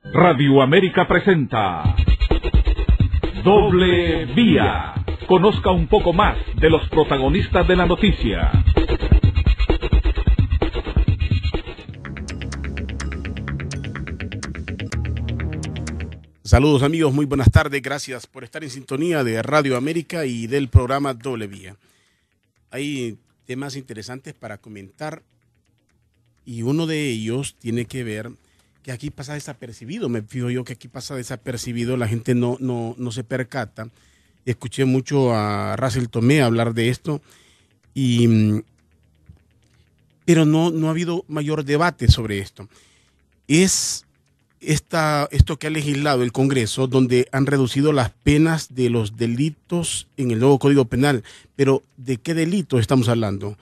Radio América presenta Doble Vía. Conozca un poco más de los protagonistas de la noticia. Saludos amigos, muy buenas tardes, gracias por estar en sintonía de Radio América y del programa Doble Vía. Hay temas interesantes para comentar y uno de ellos tiene que ver que aquí pasa desapercibido, me fijo yo que aquí pasa desapercibido, la gente no se percata. Escuché mucho a Russell Tomé hablar de esto, pero no ha habido mayor debate sobre esto. Es esto que ha legislado el Congreso, donde han reducido las penas de los delitos en el nuevo Código Penal. Pero, ¿de qué delitos estamos hablando?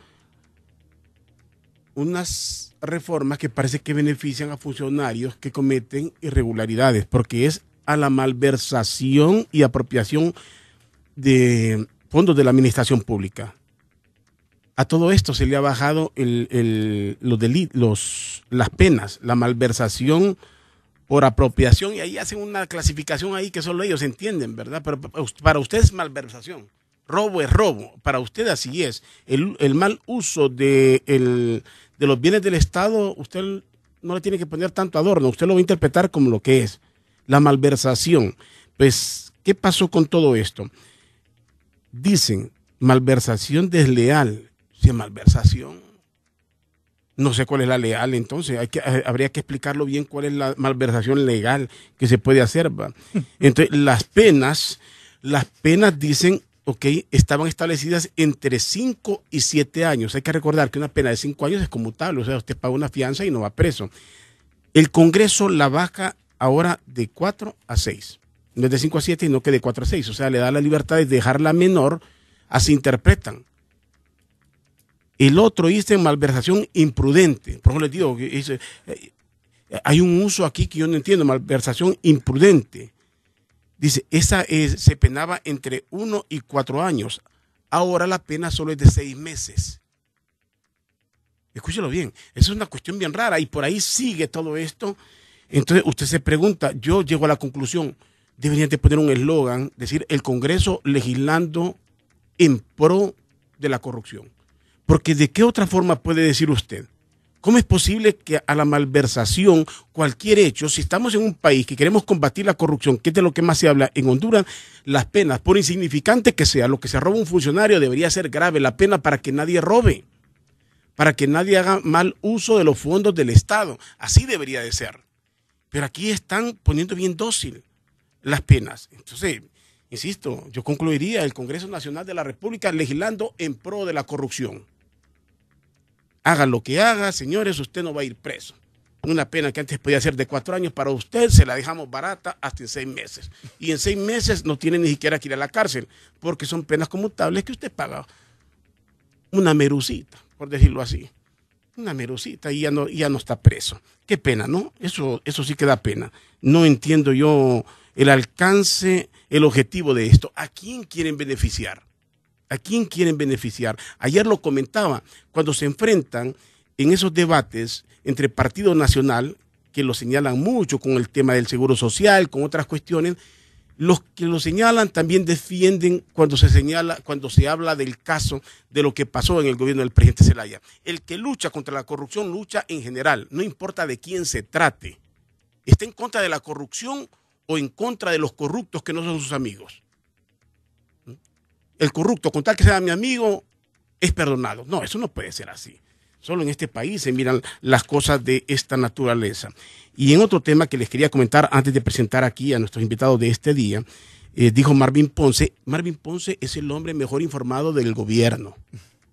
Unas reformas que parece que benefician a funcionarios que cometen irregularidades, porque es a la malversación y apropiación de fondos de la administración pública. A todo esto se le ha bajado las penas, la malversación por apropiación, y ahí hacen una clasificación ahí que solo ellos entienden, ¿verdad? Pero para usted es malversación, robo es robo, para usted así es. El mal uso de los bienes del Estado, usted no le tiene que poner tanto adorno, usted lo va a interpretar como lo que es, la malversación. Pues, ¿qué pasó con todo esto? Dicen, malversación desleal, si es malversación. No sé cuál es la legal, entonces habría que explicarlo bien cuál es la malversación legal que se puede hacer, ¿va? Entonces, las penas dicen, ok, estaban establecidas entre 5 y 7 años. Hay que recordar que una pena de 5 años es conmutable, o sea, usted paga una fianza y no va preso. El Congreso la baja ahora de 4 a 6. No es de 5 a 7, sino que de 4 a 6. O sea, le da la libertad de dejarla menor, así interpretan. El otro dice malversación imprudente. Por eso les digo, hay un uso aquí que yo no entiendo, malversación imprudente. Dice, se penaba entre 1 y 4 años. Ahora la pena solo es de 6 meses. Escúchelo bien, esa es una cuestión bien rara y por ahí sigue todo esto. Entonces usted se pregunta, yo llego a la conclusión, deberían de poner un eslogan, decir el Congreso legislando en pro de la corrupción. Porque ¿de qué otra forma puede decir usted? ¿Cómo es posible que a la malversación, cualquier hecho, si estamos en un país que queremos combatir la corrupción, que es de lo que más se habla en Honduras, las penas, por insignificante que sea, lo que se roba un funcionario debería ser grave, la pena para que nadie robe, para que nadie haga mal uso de los fondos del Estado. Así debería de ser. Pero aquí están poniendo bien dócil las penas. Entonces, insisto, yo concluiría el Congreso Nacional de la República legislando en pro de la corrupción. Haga lo que haga, señores, usted no va a ir preso. Una pena que antes podía ser de 4 años, para usted se la dejamos barata hasta en 6 meses. Y en 6 meses no tiene ni siquiera que ir a la cárcel, porque son penas conmutables que usted paga una merucita, por decirlo así. Una merucita y ya no está preso. Qué pena, ¿no? Eso sí que da pena. No entiendo yo el alcance, el objetivo de esto. ¿A quién quieren beneficiar? ¿A quién quieren beneficiar? Ayer lo comentaba, cuando se enfrentan en esos debates entre Partido Nacional, que lo señalan mucho con el tema del seguro social, con otras cuestiones, los que lo señalan también defienden cuando se habla del caso de lo que pasó en el gobierno del presidente Zelaya. El que lucha contra la corrupción lucha en general, no importa de quién se trate. Está en contra de la corrupción o en contra de los corruptos que no son sus amigos. El corrupto, con tal que sea mi amigo, es perdonado. No, eso no puede ser así. Solo en este país se miran las cosas de esta naturaleza. Y en otro tema que les quería comentar antes de presentar aquí a nuestros invitados de este día, dijo Marvin Ponce es el hombre mejor informado del gobierno.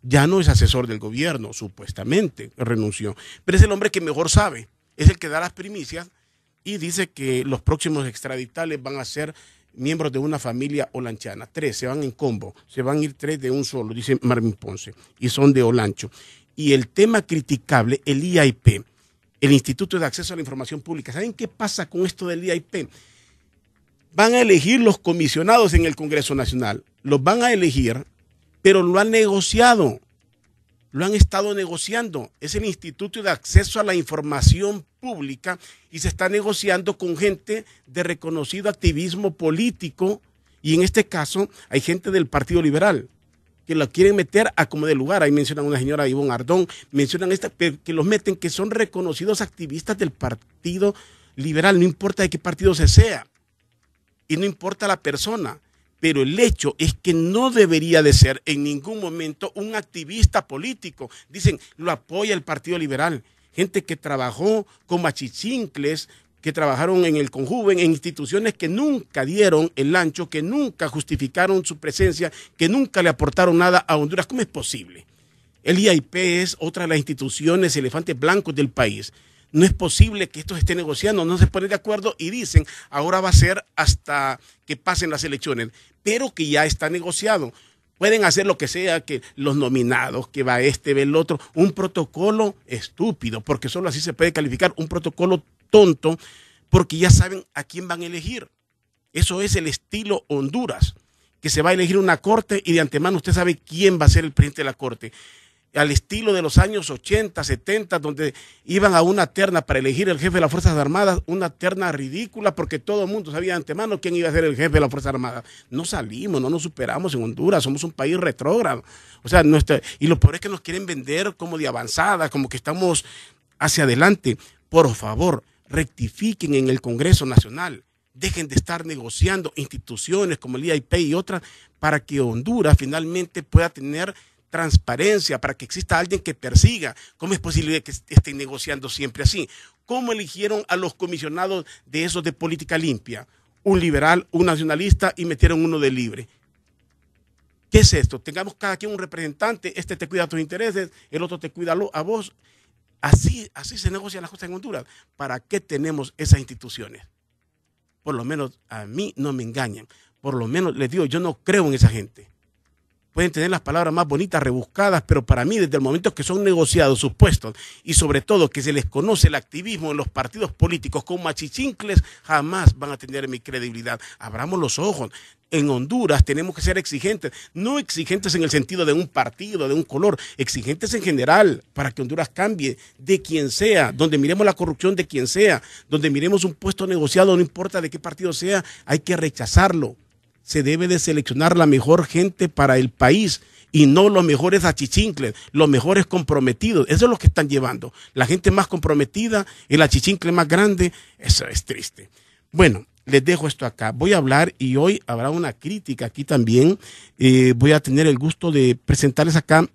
Ya no es asesor del gobierno, supuestamente, renunció. Pero es el hombre que mejor sabe, es el que da las primicias y dice que los próximos extraditables van a ser miembros de una familia olanchana. 3 se van en combo, se van a ir 3 de un solo, dice Marvin Ponce, y son de Olancho. Y el tema criticable, el IAIP, el Instituto de Acceso a la Información Pública. ¿Saben qué pasa con esto del IAIP? Van a elegir los comisionados en el Congreso Nacional, los van a elegir, pero lo han negociado, lo han estado negociando. Es el Instituto de Acceso a la Información Pública. pública y se está negociando con gente de reconocido activismo político, y en este caso hay gente del Partido Liberal que lo quieren meter a como de lugar. Ahí mencionan a una señora Ivonne Ardón, mencionan que los meten, que son reconocidos activistas del Partido Liberal, no importa de qué partido se sea y no importa la persona, pero el hecho es que no debería de ser en ningún momento un activista político. Dicen, lo apoya el Partido Liberal, gente que trabajó como achichincles, que trabajaron en el Conjuven, en instituciones que nunca dieron el ancho, que nunca justificaron su presencia, que nunca le aportaron nada a Honduras. ¿Cómo es posible? El IAIP es otra de las instituciones elefantes blancos del país. No es posible que esto se esté negociando, no se ponen de acuerdo y dicen, ahora va a ser hasta que pasen las elecciones, pero que ya está negociado. Pueden hacer lo que sea, que los nominados, que va este, va el otro, un protocolo estúpido, porque solo así se puede calificar, un protocolo tonto, porque ya saben a quién van a elegir. Eso es el estilo Honduras, que se va a elegir una corte y de antemano usted sabe quién va a ser el presidente de la corte. Al estilo de los años 80, 70, donde iban a una terna para elegir el jefe de las Fuerzas Armadas, una terna ridícula porque todo el mundo sabía de antemano quién iba a ser el jefe de las Fuerzas Armadas. No salimos, no nos superamos en Honduras, somos un país retrógrado. O sea, y lo peor es que nos quieren vender como de avanzada, como que estamos hacia adelante. Por favor, rectifiquen en el Congreso Nacional. Dejen de estar negociando instituciones como el IAIP y otras para que Honduras finalmente pueda tener transparencia, para que exista alguien que persiga. ¿Cómo es posible que estén negociando siempre así? ¿Cómo eligieron a los comisionados de esos de política limpia? Un liberal, un nacionalista y metieron uno de libre. ¿Qué es esto? Tengamos cada quien un representante, este te cuida tus intereses, el otro te cuida a vos. Así se negocian las cosas en Honduras. ¿Para qué tenemos esas instituciones? Por lo menos a mí no me engañan. Por lo menos les digo, yo no creo en esa gente. Pueden tener las palabras más bonitas, rebuscadas, pero para mí, desde el momento que son negociados sus puestos y sobre todo que se les conoce el activismo en los partidos políticos como achichincles, jamás van a tener mi credibilidad. Abramos los ojos. En Honduras tenemos que ser exigentes, no exigentes en el sentido de un partido, de un color, exigentes en general para que Honduras cambie de quien sea, donde miremos la corrupción de quien sea, donde miremos un puesto negociado, no importa de qué partido sea, hay que rechazarlo. Se debe de seleccionar la mejor gente para el país y no los mejores achichincles, los mejores comprometidos. Eso es lo que están llevando. La gente más comprometida, el achichincle más grande, eso es triste. Bueno, les dejo esto acá. Voy a hablar y hoy habrá una crítica aquí también. Voy a tener el gusto de presentarles acá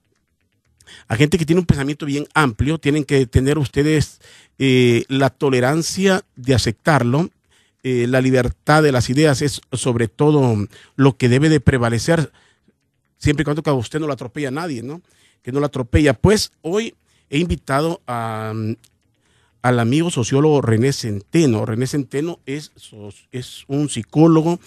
a gente que tiene un pensamiento bien amplio. Tienen que tener ustedes la tolerancia de aceptarlo. La libertad de las ideas es sobre todo lo que debe de prevalecer, siempre y cuando que a usted no lo atropella a nadie, ¿no? Que no lo atropella. Pues hoy he invitado al amigo sociólogo René Centeno. René Centeno es un psicólogo,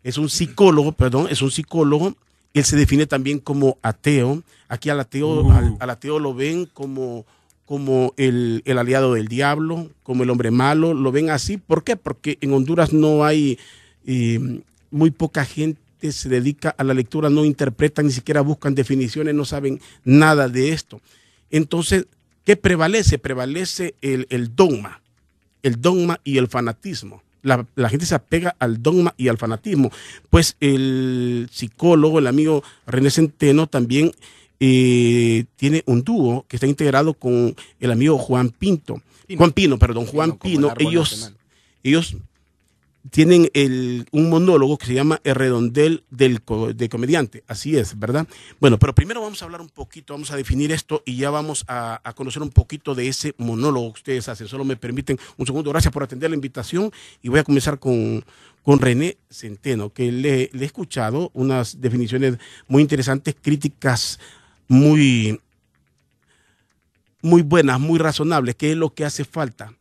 es un psicólogo. Él se define también como ateo. Aquí al ateo lo ven como el aliado del diablo, como el hombre malo, lo ven así. ¿Por qué? Porque en Honduras no hay, muy poca gente se dedica a la lectura, no interpretan, ni siquiera buscan definiciones, no saben nada de esto. Entonces, ¿qué prevalece? Prevalece el dogma y el fanatismo. La gente se apega al dogma y al fanatismo. Pues el psicólogo, el amigo René Centeno también tiene un dúo que está integrado con el amigo Juan Pino. Ellos tienen un monólogo que se llama El Redondel del Comediante. Así es, ¿verdad? Bueno, pero primero vamos a hablar un poquito, vamos a definir esto y ya vamos a conocer un poquito de ese monólogo que ustedes hacen. Solo me permiten un segundo. Gracias por atender la invitación y voy a comenzar con René Centeno, que le he escuchado unas definiciones muy interesantes, críticas muy buenas, muy razonables. ¿Qué es lo que hace falta?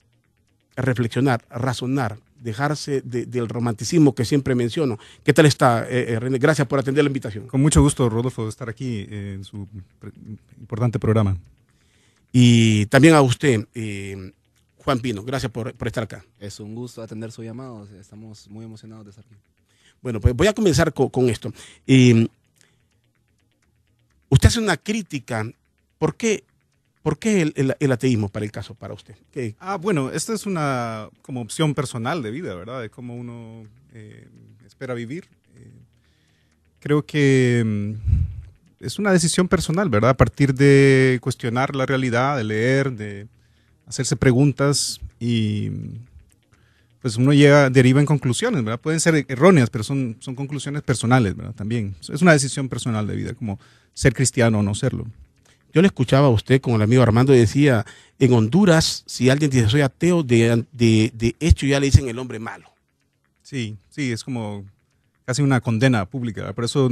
Reflexionar, razonar, dejarse del romanticismo que siempre menciono. ¿Qué tal está, René? Gracias por atender la invitación. Con mucho gusto, Rodolfo, de estar aquí en su importante programa. Y también a usted, Juan Pino, gracias por estar acá. Es un gusto atender su llamado, estamos muy emocionados de estar aquí. Bueno, pues voy a comenzar con esto. Usted hace una crítica. ¿Por qué ¿Por qué el ateísmo para el caso, para usted? ¿Qué? Bueno, esta es una como opción personal de vida, ¿verdad? De cómo uno espera vivir. Creo que es una decisión personal, ¿verdad? A partir de cuestionar la realidad, de leer, de hacerse preguntas y pues uno deriva en conclusiones, ¿verdad? Pueden ser erróneas, pero son conclusiones personales, ¿verdad? También es una decisión personal de vida, como ser cristiano o no serlo. Yo le escuchaba a usted con el amigo Armando y decía, en Honduras, si alguien dice soy ateo, de hecho ya le dicen el hombre malo. Sí, es como casi una condena pública, ¿verdad? Por eso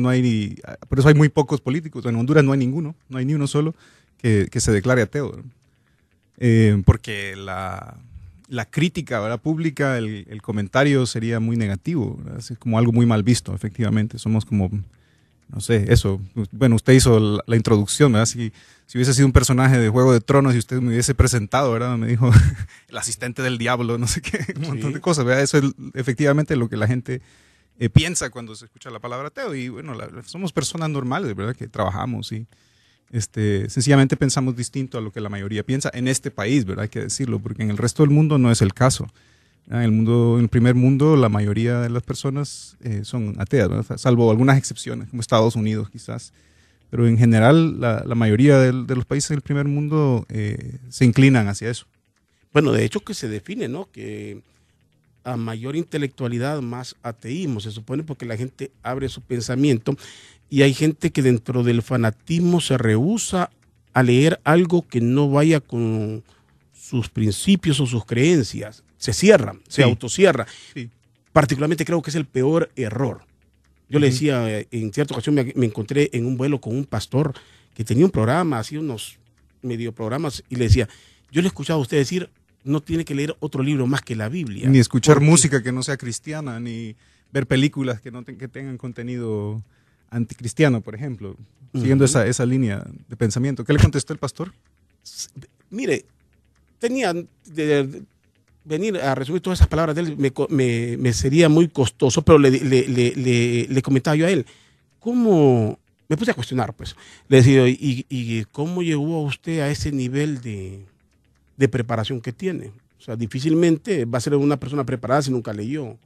hay muy pocos políticos. En Honduras no hay ninguno, no hay ni uno solo que se declare ateo, ¿verdad? Porque la crítica, ¿verdad?, pública, el comentario sería muy negativo, ¿verdad? Es como algo muy mal visto, efectivamente. Somos como, no sé, eso. Bueno, usted hizo la introducción, ¿verdad? Si hubiese sido un personaje de Juego de Tronos y usted me hubiese presentado, ¿verdad? Me dijo el asistente del diablo, no sé qué, un montón de cosas, ¿verdad? Eso es efectivamente lo que la gente piensa cuando se escucha la palabra ateo. Y bueno, somos personas normales, ¿verdad?, que trabajamos y sencillamente pensamos distinto a lo que la mayoría piensa en este país, ¿verdad? Hay que decirlo, porque en el resto del mundo no es el caso. En el primer mundo, la mayoría de las personas son ateas, ¿verdad? Salvo algunas excepciones, como Estados Unidos quizás. Pero en general, la mayoría de los países del primer mundo se inclinan hacia eso. Bueno, de hecho que se define, ¿no? Que a mayor intelectualidad, más ateísmo, se supone, porque la gente abre su pensamiento y hay gente que dentro del fanatismo se rehúsa a leer algo que no vaya con sus principios o sus creencias. Se cierra, se autocierra. Sí. Particularmente creo que es el peor error. Yo le decía, en cierta ocasión me encontré en un vuelo con un pastor que tenía un programa, hacía unos medio programas, y le decía, yo le he escuchado a usted decir, no tiene que leer otro libro más que la Biblia. Ni escuchar música que no sea cristiana, ni ver películas que que tengan contenido anticristiano, por ejemplo, siguiendo esa línea de pensamiento. ¿Qué le contestó el pastor? Mire, tenía venir a resumir todas esas palabras de él me sería muy costoso, pero le comentaba yo a él, ¿cómo? Me puse a cuestionar, pues. Le decía, ¿y cómo llegó a usted a ese nivel de preparación que tiene? O sea, difícilmente va a ser una persona preparada si nunca leyó.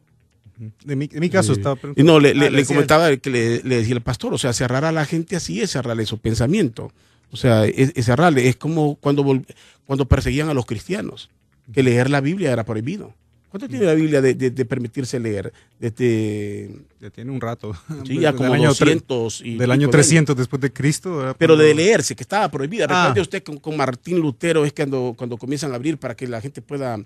En mi caso estaba preguntando. Y no, le comentaba que le decía el pastor, o sea, cerrar a la gente así es cerrarle su pensamiento. O sea, es cerrarle. Es como cuando perseguían a los cristianos, que leer la Biblia era prohibido. ¿Cuánto tiene la Biblia de permitirse leer? Ya tiene un rato. Sí, ya como del 200. Del año 300 después de Cristo. Pero de leerse, que estaba prohibida. Recuerde usted con Martín Lutero es cuando comienzan a abrir para que la gente pueda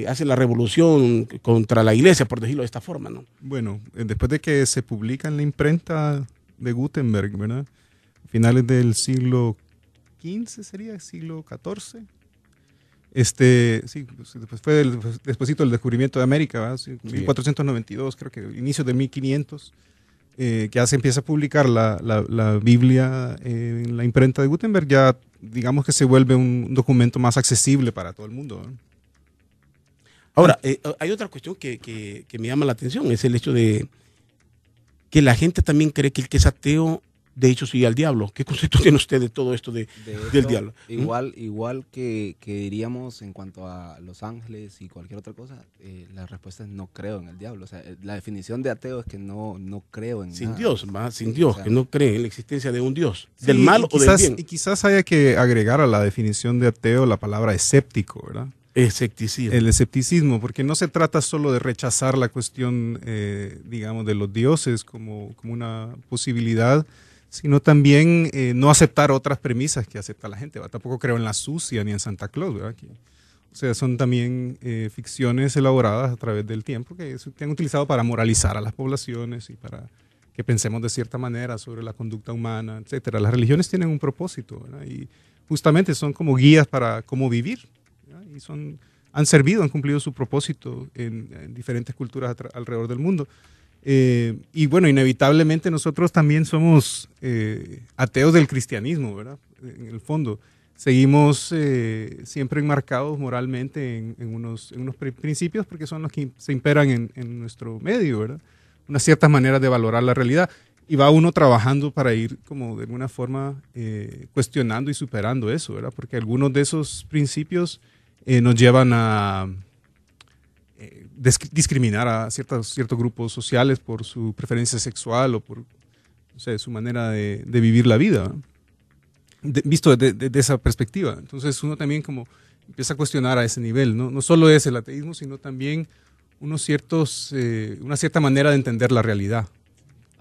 hacer la revolución contra la iglesia, por decirlo de esta forma, ¿no? Bueno, después de que se publica en la imprenta de Gutenberg, ¿verdad? Finales del siglo XV sería, siglo XIV. Sí, pues fue despuésito del descubrimiento de América, ¿verdad? Sí, 1492, creo que inicios de 1500, que ya se empieza a publicar la Biblia en la imprenta de Gutenberg, ya digamos que se vuelve un documento más accesible para todo el mundo, ¿no? Ahora, hay otra cuestión que me llama la atención, es el hecho de que la gente también cree que el que es ateo de hecho sigue al diablo. ¿Qué concepto tiene usted de todo esto del diablo? Igual que diríamos en cuanto a los ángeles y cualquier otra cosa, la respuesta es no creo en el diablo. O sea, la definición de ateo es que no creo en sin nada. Dios, ¿va? Sin Dios, o sea, que no cree en la existencia de un Dios, sí, del mal o del bien. Y quizás haya que agregar a la definición de ateo la palabra escéptico, ¿verdad? Escepticismo. El escepticismo, porque no se trata solo de rechazar la cuestión, digamos, de los dioses como una posibilidad, sino también no aceptar otras premisas que acepta la gente, ¿verdad? Tampoco creo en la sucia ni en Santa Claus, ¿verdad? O sea, son también ficciones elaboradas a través del tiempo que se han utilizado para moralizar a las poblaciones y para que pensemos de cierta manera sobre la conducta humana, etcétera. Las religiones tienen un propósito, ¿verdad? Y justamente son como guías para cómo vivir, ¿verdad? Y han servido, han cumplido su propósito en diferentes culturas alrededor del mundo. Y bueno, inevitablemente nosotros también somos ateos del cristianismo, ¿verdad? En el fondo, seguimos siempre enmarcados moralmente en unos principios porque son los que se imperan en nuestro medio, ¿verdad? Unas ciertas maneras de valorar la realidad. Y va uno trabajando para ir como de alguna forma cuestionando y superando eso, ¿verdad? Porque algunos de esos principios nos llevan a discriminar a ciertos grupos sociales por su preferencia sexual o por, no sé, su manera de vivir la vida, ¿no? Visto de esa perspectiva. Entonces uno también como empieza a cuestionar a ese nivel, ¿no? No solo es el ateísmo, sino también una cierta manera de entender la realidad.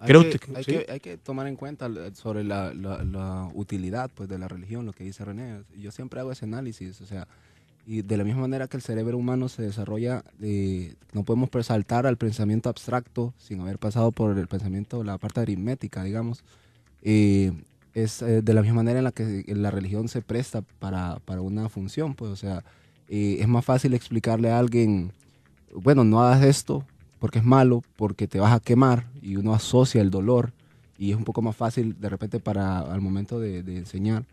Hay que tomar en cuenta sobre la utilidad, pues, de la religión, lo que dice René. Yo siempre hago ese análisis, o sea, y de la misma manera que el cerebro humano se desarrolla, no podemos saltar al pensamiento abstracto sin haber pasado por el pensamiento, la parte aritmética, digamos. Es de la misma manera en la que la religión se presta para una función, pues, o sea, es más fácil explicarle a alguien, bueno, no hagas esto porque es malo, porque te vas a quemar, y uno asocia el dolor, y es un poco más fácil de repente al momento de enseñar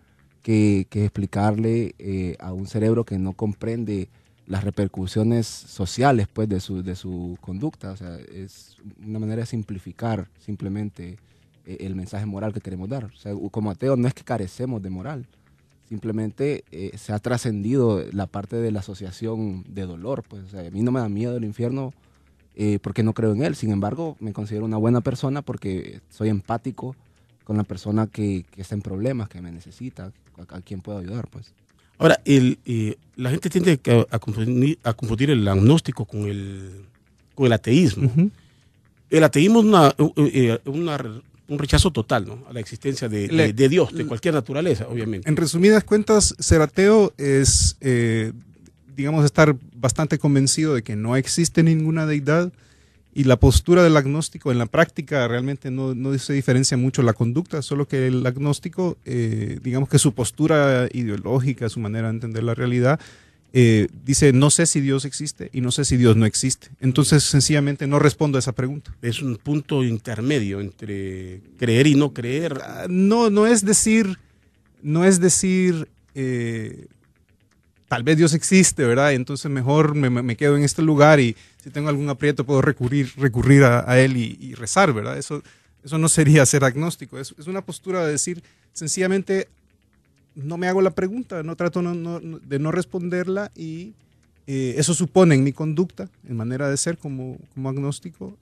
que explicarle a un cerebro que no comprende las repercusiones sociales, pues, de su conducta. O sea, es una manera de simplificar simplemente el mensaje moral que queremos dar. O sea, como ateos no es que carecemos de moral, simplemente se ha trascendido la parte de la asociación de dolor. Pues, o sea, a mí no me da miedo el infierno porque no creo en él. Sin embargo, me considero una buena persona porque soy empático con la persona que está en problemas, que me necesita, a quien puedo ayudar, pues. Ahora, la gente tiende a confundir el agnóstico con el ateísmo. Uh-huh. El ateísmo es un rechazo total, ¿no?, a la existencia de Dios, de cualquier naturaleza, obviamente. En resumidas cuentas, ser ateo es, digamos, estar bastante convencido de que no existe ninguna deidad, y la postura del agnóstico en la práctica realmente no se diferencia mucho la conducta, solo que el agnóstico, digamos que su postura ideológica, su manera de entender la realidad, dice no sé si Dios existe y no sé si Dios no existe. Entonces sencillamente no respondo a esa pregunta. Es un punto intermedio entre creer y no creer. No es decir tal vez Dios existe, ¿verdad? Entonces mejor me quedo en este lugar, y si tengo algún aprieto puedo recurrir a Él y rezar, ¿verdad? Eso no sería ser agnóstico. Es una postura de decir sencillamente no me hago la pregunta, no trato de no responderla, y eso supone en mi conducta, en manera de ser como agnóstico,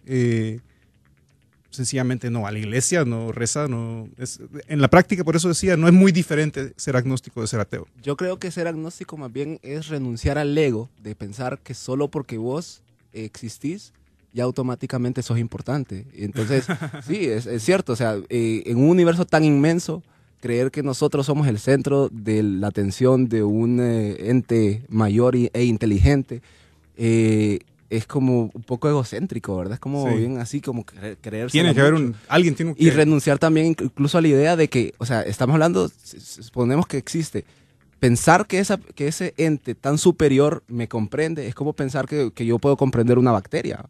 sencillamente no a la iglesia, no reza, en la práctica, por eso decía, no es muy diferente ser agnóstico de ser ateo. Yo creo que ser agnóstico más bien es renunciar al ego de pensar que solo porque vos existís ya automáticamente sos importante. Entonces, sí, es cierto, o sea, en un universo tan inmenso, creer que nosotros somos el centro de la atención de un ente mayor e inteligente, es como un poco egocéntrico, ¿verdad? Es como sí, bien así, como creerse. Tiene que haber alguien tiene que... Y renunciar también incluso a la idea de que, o sea, estamos hablando, suponemos que existe. Pensar que ese ente tan superior me comprende es como pensar que yo puedo comprender una bacteria.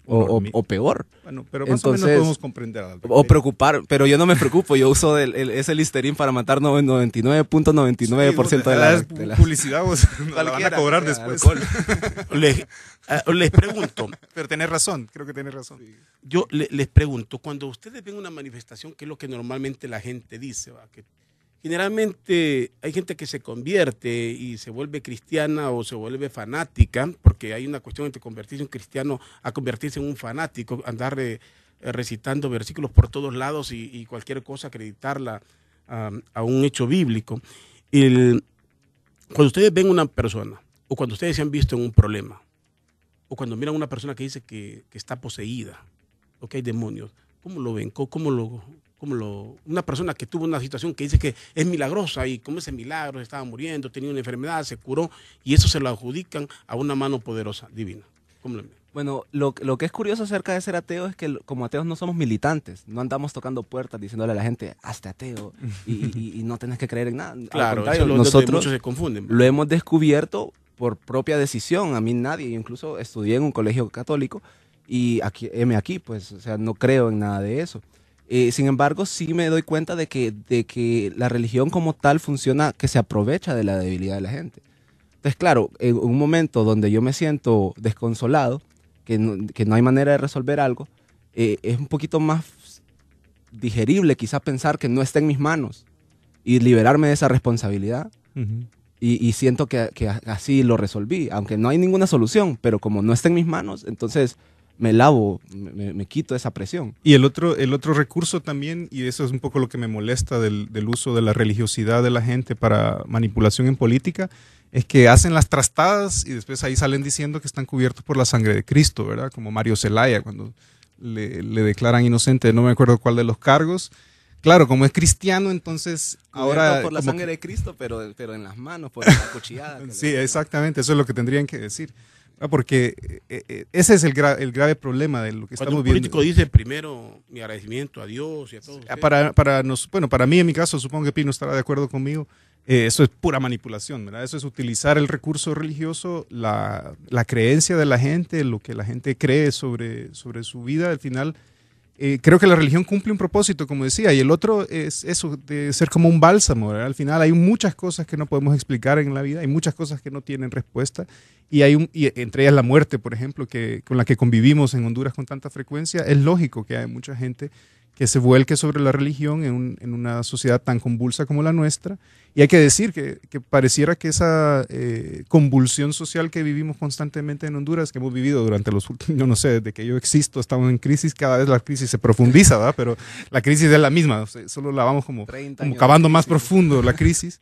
O peor. Bueno, pero más o menos podemos comprender a la bacteria. O preocupar, pero yo no me preocupo, yo uso ese Listerine para matar 99.99% de la publicidad, vos la van a cobrar después. Les pregunto. Pero tenés razón, creo que tenés razón. Yo les pregunto, cuando ustedes ven una manifestación, ¿qué es lo que normalmente la gente dice? ¿Va? Que generalmente hay gente que se convierte y se vuelve cristiana o se vuelve fanática, porque hay una cuestión entre convertirse en cristiano a convertirse en un fanático, andar recitando versículos por todos lados y cualquier cosa acreditarla a un hecho bíblico. Cuando ustedes ven una persona, o cuando ustedes se han visto en un problema, o cuando miran a una persona que dice que está poseída, o que hay demonios, ¿cómo lo ven? Una persona que tuvo una situación que dice que es milagrosa, y como ese milagro, estaba muriendo, tenía una enfermedad, se curó, y eso se lo adjudican a una mano poderosa, divina. ¿Cómo lo ven? Bueno, lo que es curioso acerca de ser ateo es que como ateos no somos militantes, no andamos tocando puertas diciéndole a la gente, hazte ateo y no tenés que creer en nada. Claro, nosotros muchos se confunden. Lo hemos descubierto por propia decisión. A mí nadie, yo incluso estudié en un colegio católico y aquí, pues, o sea, no creo en nada de eso. Sin embargo, sí me doy cuenta de que la religión como tal funciona, que se aprovecha de la debilidad de la gente. Entonces, claro, en un momento donde yo me siento desconsolado, que no hay manera de resolver algo, es un poquito más digerible quizá pensar que no está en mis manos y liberarme de esa responsabilidad. Y siento que así lo resolví, aunque no hay ninguna solución, pero como no está en mis manos, entonces me lavo, me quito esa presión. Y el otro recurso también, y eso es un poco lo que me molesta del uso de la religiosidad de la gente para manipulación en política, es que hacen las trastadas y después ahí salen diciendo que están cubiertos por la sangre de Cristo, ¿verdad? Como Mario Zelaya, cuando le declaran inocente, no me acuerdo cuál de los cargos. Claro, como es cristiano, entonces ahora... por la sangre de Cristo, pero en las manos, por la cuchillada. Sí, exactamente, eso es lo que tendrían que decir. Porque ese es el grave problema de lo que estamos viendo. Cuando un político dice primero mi agradecimiento a Dios y a todos. Para mí, en mi caso, supongo que Pino estará de acuerdo conmigo, eso es pura manipulación, ¿verdad? Eso es utilizar el recurso religioso, la creencia de la gente, lo que la gente cree sobre su vida. Al final, creo que la religión cumple un propósito, como decía, y el otro es eso de ser como un bálsamo, ¿verdad? Al final hay muchas cosas que no podemos explicar en la vida, hay muchas cosas que no tienen respuesta, y entre ellas la muerte, por ejemplo, con la que convivimos en Honduras con tanta frecuencia. Es lógico que hay mucha gente que se vuelque sobre la religión en una sociedad tan convulsa como la nuestra. Y hay que decir que pareciera que esa convulsión social que vivimos constantemente en Honduras, que hemos vivido durante los últimos, yo no sé, desde que yo existo, estamos en crisis, cada vez la crisis se profundiza, ¿verdad? Pero la crisis es la misma, o sea, solo la vamos como cavando más profundo la crisis.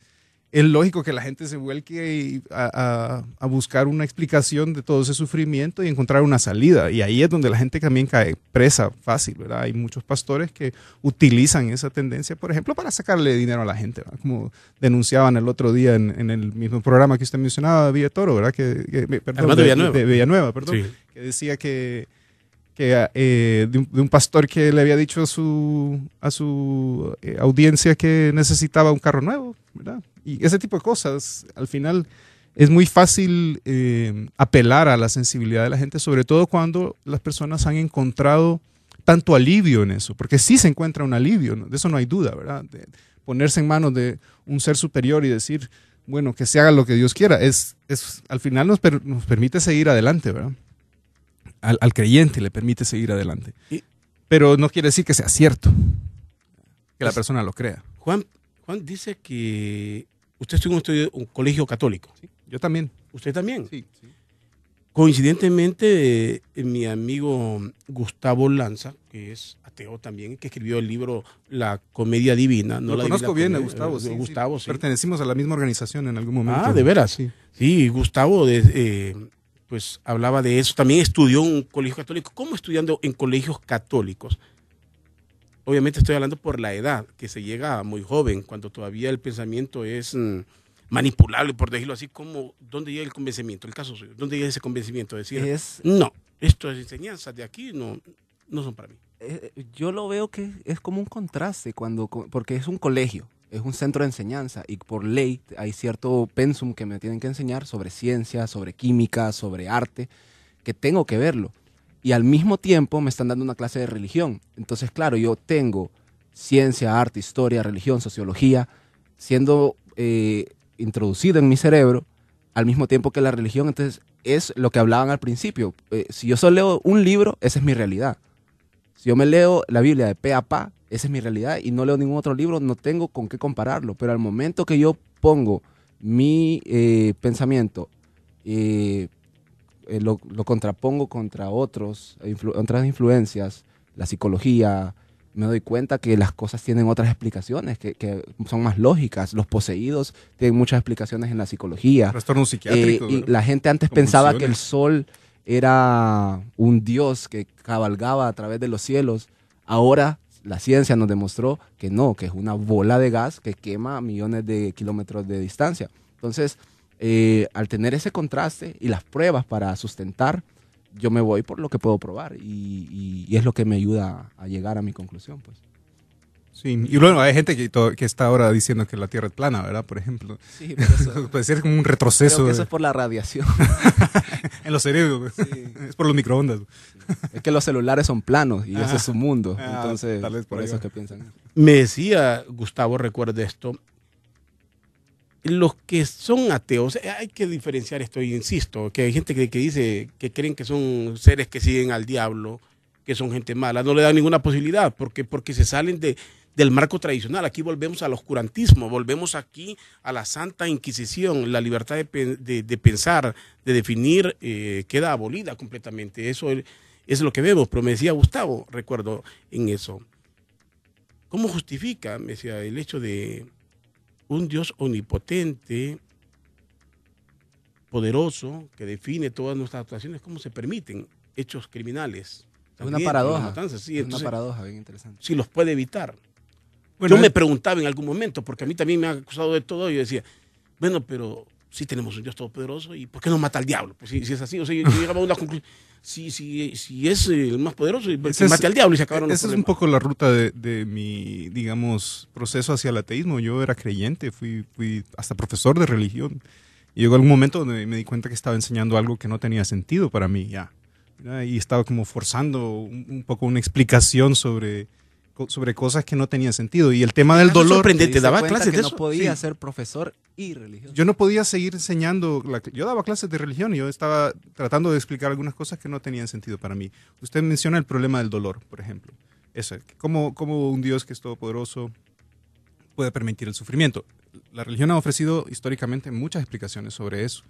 Es lógico que la gente se vuelque a buscar una explicación de todo ese sufrimiento y encontrar una salida. Y ahí es donde la gente también cae presa fácil, ¿verdad? Hay muchos pastores que utilizan esa tendencia, por ejemplo, para sacarle dinero a la gente, ¿verdad? Como denunciaban el otro día en el mismo programa que usted mencionaba, Villatoro, ¿verdad? Perdón, de Villanueva, perdón, sí. Que decía que de un pastor que le había dicho a su audiencia que necesitaba un carro nuevo, ¿verdad? Y ese tipo de cosas, al final es muy fácil apelar a la sensibilidad de la gente, sobre todo cuando las personas han encontrado tanto alivio en eso, porque sí se encuentra un alivio, ¿no? De eso no hay duda, ¿verdad? De ponerse en manos de un ser superior y decir, bueno, que se haga lo que Dios quiera, al final nos permite seguir adelante, ¿verdad? Al creyente le permite seguir adelante. Pero no quiere decir que sea cierto, que la persona lo crea. Juan dice que usted estuvo en un colegio católico. Sí, yo también. ¿Usted también? Sí. Coincidentemente, mi amigo Gustavo Lanza, que es ateo también, que escribió el libro La Comedia Divina. Lo conozco bien a Gustavo. Gustavo, sí. Pertenecimos a la misma organización en algún momento. Ah, ¿de veras? Sí, Gustavo pues hablaba de eso. También estudió en un colegio católico. ¿Cómo estudiando en colegios católicos? Obviamente estoy hablando por la edad, que se llega muy joven, cuando todavía el pensamiento es manipulable, por decirlo así. ¿Dónde llega el convencimiento? El caso suyo, ¿dónde llega ese convencimiento? Decir, no, estas enseñanzas de aquí no son para mí. Yo lo veo que es como un contraste, porque es un colegio, es un centro de enseñanza y por ley hay cierto pensum que me tienen que enseñar sobre ciencia, sobre química, sobre arte, que tengo que verlo. Y al mismo tiempo me están dando una clase de religión. Entonces, claro, yo tengo ciencia, arte, historia, religión, sociología, siendo introducido en mi cerebro, al mismo tiempo que la religión. Entonces, es lo que hablaban al principio. Si yo solo leo un libro, esa es mi realidad. Si yo me leo la Biblia de pe a pa, esa es mi realidad, y no leo ningún otro libro, no tengo con qué compararlo. Pero al momento que yo pongo mi pensamiento, lo contrapongo contra otras influencias, la psicología, me doy cuenta que las cosas tienen otras explicaciones que son más lógicas. Los poseídos tienen muchas explicaciones en la psicología. Trastornos psiquiátricos. Y la gente antes pensaba que el sol era un dios que cabalgaba a través de los cielos. Ahora la ciencia nos demostró que no, que es una bola de gas que quema a millones de kilómetros de distancia. Entonces, al tener ese contraste y las pruebas para sustentar, yo me voy por lo que puedo probar y es lo que me ayuda a llegar a mi conclusión, pues. Sí, y luego hay gente que está ahora diciendo que la Tierra es plana, ¿verdad? Por ejemplo. Sí, pero eso puede ser como un retroceso. Creo que eso es por la radiación. En los cerebros. Sí. Es por los microondas. Sí. Es que los celulares son planos y ese es su mundo. Entonces, tal vez por eso es que piensan. Me decía Gustavo, recuerda esto, los que son ateos, hay que diferenciar esto, y insisto, que hay gente que dice que creen que son seres que siguen al diablo que son gente mala, no le dan ninguna posibilidad, porque se salen del marco tradicional. Aquí volvemos al oscurantismo, volvemos aquí a la Santa Inquisición, la libertad de pensar, de definir, queda abolida completamente. Eso es lo que vemos, pero me decía Gustavo, recuerdo en eso. ¿Cómo justifica, me decía, el hecho de un Dios omnipotente, poderoso, que define todas nuestras actuaciones, cómo se permiten hechos criminales? Es una paradoja. Matanzas, sí, es una paradoja bien interesante. Si los puede evitar. Bueno, yo me preguntaba en algún momento, porque a mí también me han acusado de todo, y yo decía, bueno, pero sí tenemos un Dios todopoderoso, ¿y por qué no mata al diablo? Pues si es así, o sea, yo llegaba a una conclusión. Si es el más poderoso, que mate al diablo y se acabaron los problemas. Esa es un poco la ruta de mi, digamos, proceso hacia el ateísmo. Yo era creyente, fui hasta profesor de religión. Y llegó algún momento donde me di cuenta que estaba enseñando algo que no tenía sentido para mí ya. Y estaba como forzando un poco una explicación sobre cosas que no tenían sentido. Y el tema del dolor... Sorprendente, daba clases de eso. No podía ser profesor y religioso. Yo no podía seguir enseñando. Yo daba clases de religión y yo estaba tratando de explicar algunas cosas que no tenían sentido para mí. Usted menciona el problema del dolor, por ejemplo. Eso, cómo un Dios que es todopoderoso puede permitir el sufrimiento. La religión ha ofrecido históricamente muchas explicaciones sobre eso.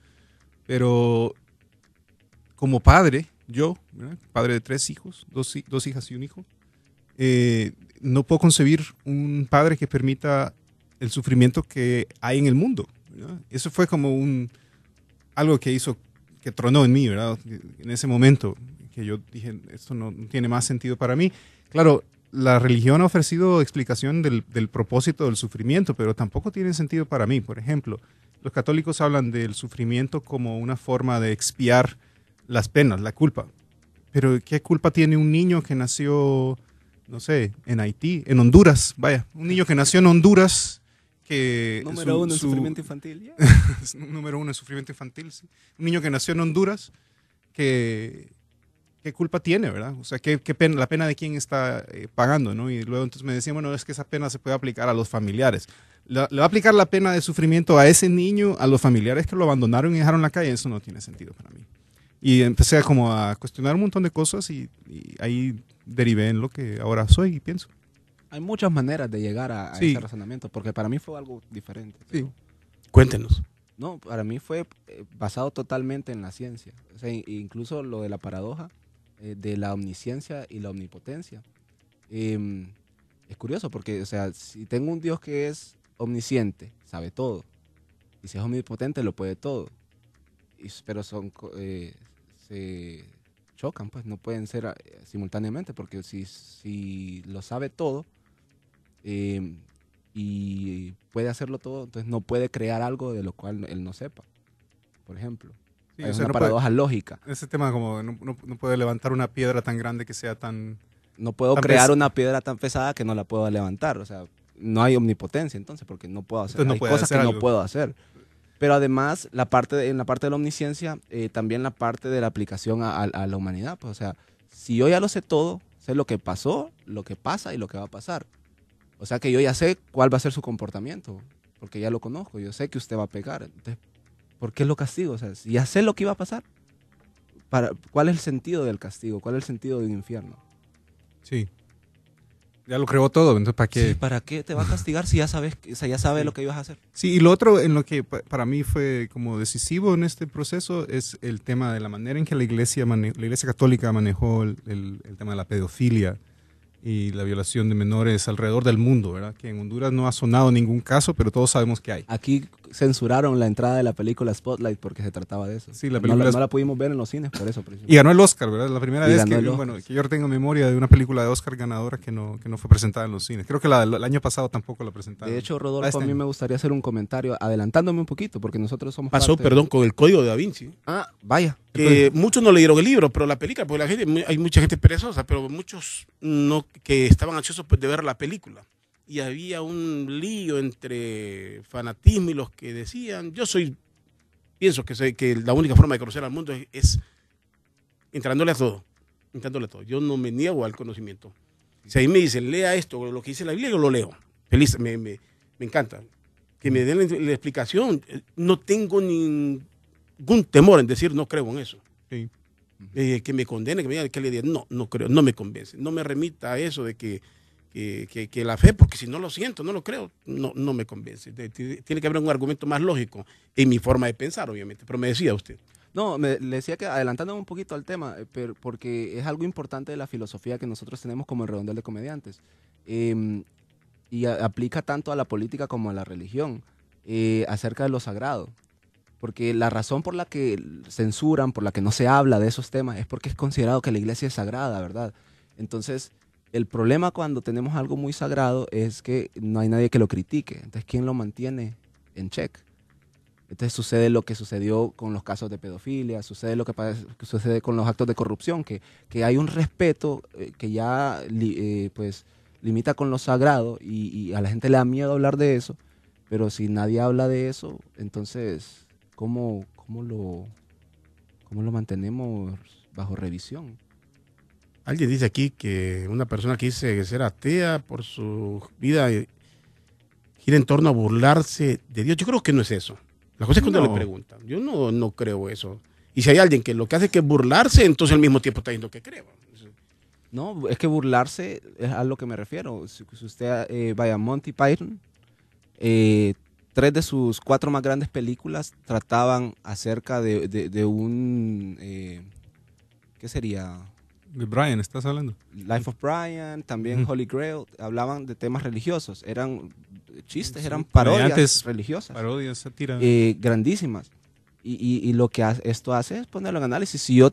Pero como padre, yo, ¿verdad? Padre de 3 hijos, dos hijas y un hijo, no puedo concebir un padre que permita el sufrimiento que hay en el mundo, ¿verdad? Eso fue como algo que tronó en mí, ¿verdad? En ese momento que yo dije, esto no tiene más sentido para mí. Claro, la religión ha ofrecido explicación del propósito del sufrimiento, pero tampoco tiene sentido para mí. Por ejemplo, los católicos hablan del sufrimiento como una forma de expiar las penas, la culpa. Pero ¿qué culpa tiene un niño que nació, no sé, en Haití, en Honduras? Vaya, un niño que nació en Honduras que... Número uno en sufrimiento infantil. Yeah. Número 1 en sufrimiento infantil, sí. Un niño que nació en Honduras ¿qué culpa tiene, verdad? O sea, ¿qué pena, la pena de quién está pagando, ¿no? Y luego entonces me decían, bueno, es que esa pena se puede aplicar a los familiares. Le va a aplicar la pena de sufrimiento a ese niño, a los familiares que lo abandonaron y dejaron en la calle. Eso no tiene sentido para mí. Y empecé como a cuestionar un montón de cosas y ahí derivé en lo que ahora soy y pienso. Hay muchas maneras de llegar a ese razonamiento, porque para mí fue algo diferente. Sí. Cuéntenos. No, para mí fue basado totalmente en la ciencia. O sea, incluso lo de la paradoja de la omnisciencia y la omnipotencia. Es curioso porque, o sea, si tengo un Dios que es omnisciente, sabe todo. Y si es omnipotente, lo puede todo. Pero se chocan, pues no pueden ser simultáneamente, porque si lo sabe todo y puede hacerlo todo, entonces no puede crear algo de lo cual él no sepa, por ejemplo. Sí, es una paradoja lógica. Ese tema como no puede levantar una piedra tan grande que sea tan... No puedo crear una piedra tan pesada que no la puedo levantar, o sea, no hay omnipotencia entonces, porque no puedo hacer, hay cosas que no puedo hacer. Pero además, en la parte de la omnisciencia, también la parte de la aplicación a la humanidad. Pues, o sea, si yo ya lo sé todo, sé lo que pasó, lo que pasa y lo que va a pasar. O sea que yo ya sé cuál va a ser su comportamiento, porque ya lo conozco. Yo sé que usted va a pecar. Entonces, ¿por qué lo castigo? O sea, si ya sé lo que iba a pasar, ¿cuál es el sentido del castigo? ¿Cuál es el sentido de un infierno? Sí. Ya lo creó todo, entonces ¿para qué? Sí, ¿para qué te va a castigar si ya sabes, o sea, ya sabes lo que ibas a hacer? Sí, y lo otro en lo que para mí fue como decisivo en este proceso es el tema de la manera en que la Iglesia Católica manejó el tema de la pedofilia y la violación de menores alrededor del mundo, ¿verdad? Que en Honduras no ha sonado ningún caso, pero todos sabemos que hay. Aquí censuraron la entrada de la película Spotlight porque se trataba de eso. Sí, la película no la pudimos ver en los cines por eso. Y ganó el Oscar, ¿verdad? La primera vez que yo tengo memoria de una película de Oscar ganadora que no fue presentada en los cines. Creo que el año pasado tampoco la presentaron. De hecho, Rodolfo, a mí me gustaría hacer un comentario adelantándome un poquito porque nosotros somos con el Código de Da Vinci. Ah, vaya. Muchos no leyeron el libro, pero la película, porque hay mucha gente perezosa, pero muchos no que estaban ansiosos de ver la película. Y había un lío entre fanatismo y los que decían, pienso que la única forma de conocer al mundo es entrándole a todo. Yo no me niego al conocimiento. Si ahí me dicen, lea esto, lo que dice la Biblia, yo lo leo. Feliz, me encanta. Que me den la explicación. No tengo ningún temor en decir no creo en eso. Sí. que me condene, que me diga, que le diga, no creo, no me convence. No me remita a eso de que la fe, porque si no lo siento, no lo creo, no me convence. Tiene que haber un argumento más lógico en mi forma de pensar, obviamente. Pero me decía usted. No, le decía que adelantándome un poquito al tema, porque es algo importante de la filosofía que nosotros tenemos como el Redondel de Comediantes. Y aplica tanto a la política como a la religión, acerca de lo sagrado. Porque la razón por la que censuran, por la que no se habla de esos temas, es porque es considerado que la iglesia es sagrada, ¿verdad? Entonces, el problema cuando tenemos algo muy sagrado es que no hay nadie que lo critique. Entonces, ¿quién lo mantiene en check? Entonces sucede lo que sucedió con los casos de pedofilia, sucede lo que sucede con los actos de corrupción, que hay un respeto que ya pues limita con lo sagrado y a la gente le da miedo hablar de eso, pero si nadie habla de eso, entonces, ¿cómo lo mantenemos bajo revisión? Alguien dice aquí que una persona que dice ser atea por su vida gira en torno a burlarse de Dios. Yo creo que no es eso. La cosa es cuando le preguntan. Yo no creo eso. Y si hay alguien que lo que hace es que burlarse, entonces al mismo tiempo está diciendo que cree. No, es que burlarse es a lo que me refiero. Si usted vaya a Monty Python, 3 de sus 4 más grandes películas trataban acerca de un... ¿qué sería? De Brian, ¿estás hablando? Life of Brian, también Holy Grail, hablaban de temas religiosos. Eran chistes, eran parodias religiosas. Parodias, sátira. Grandísimas. Y lo que esto hace es ponerlo en análisis. Si yo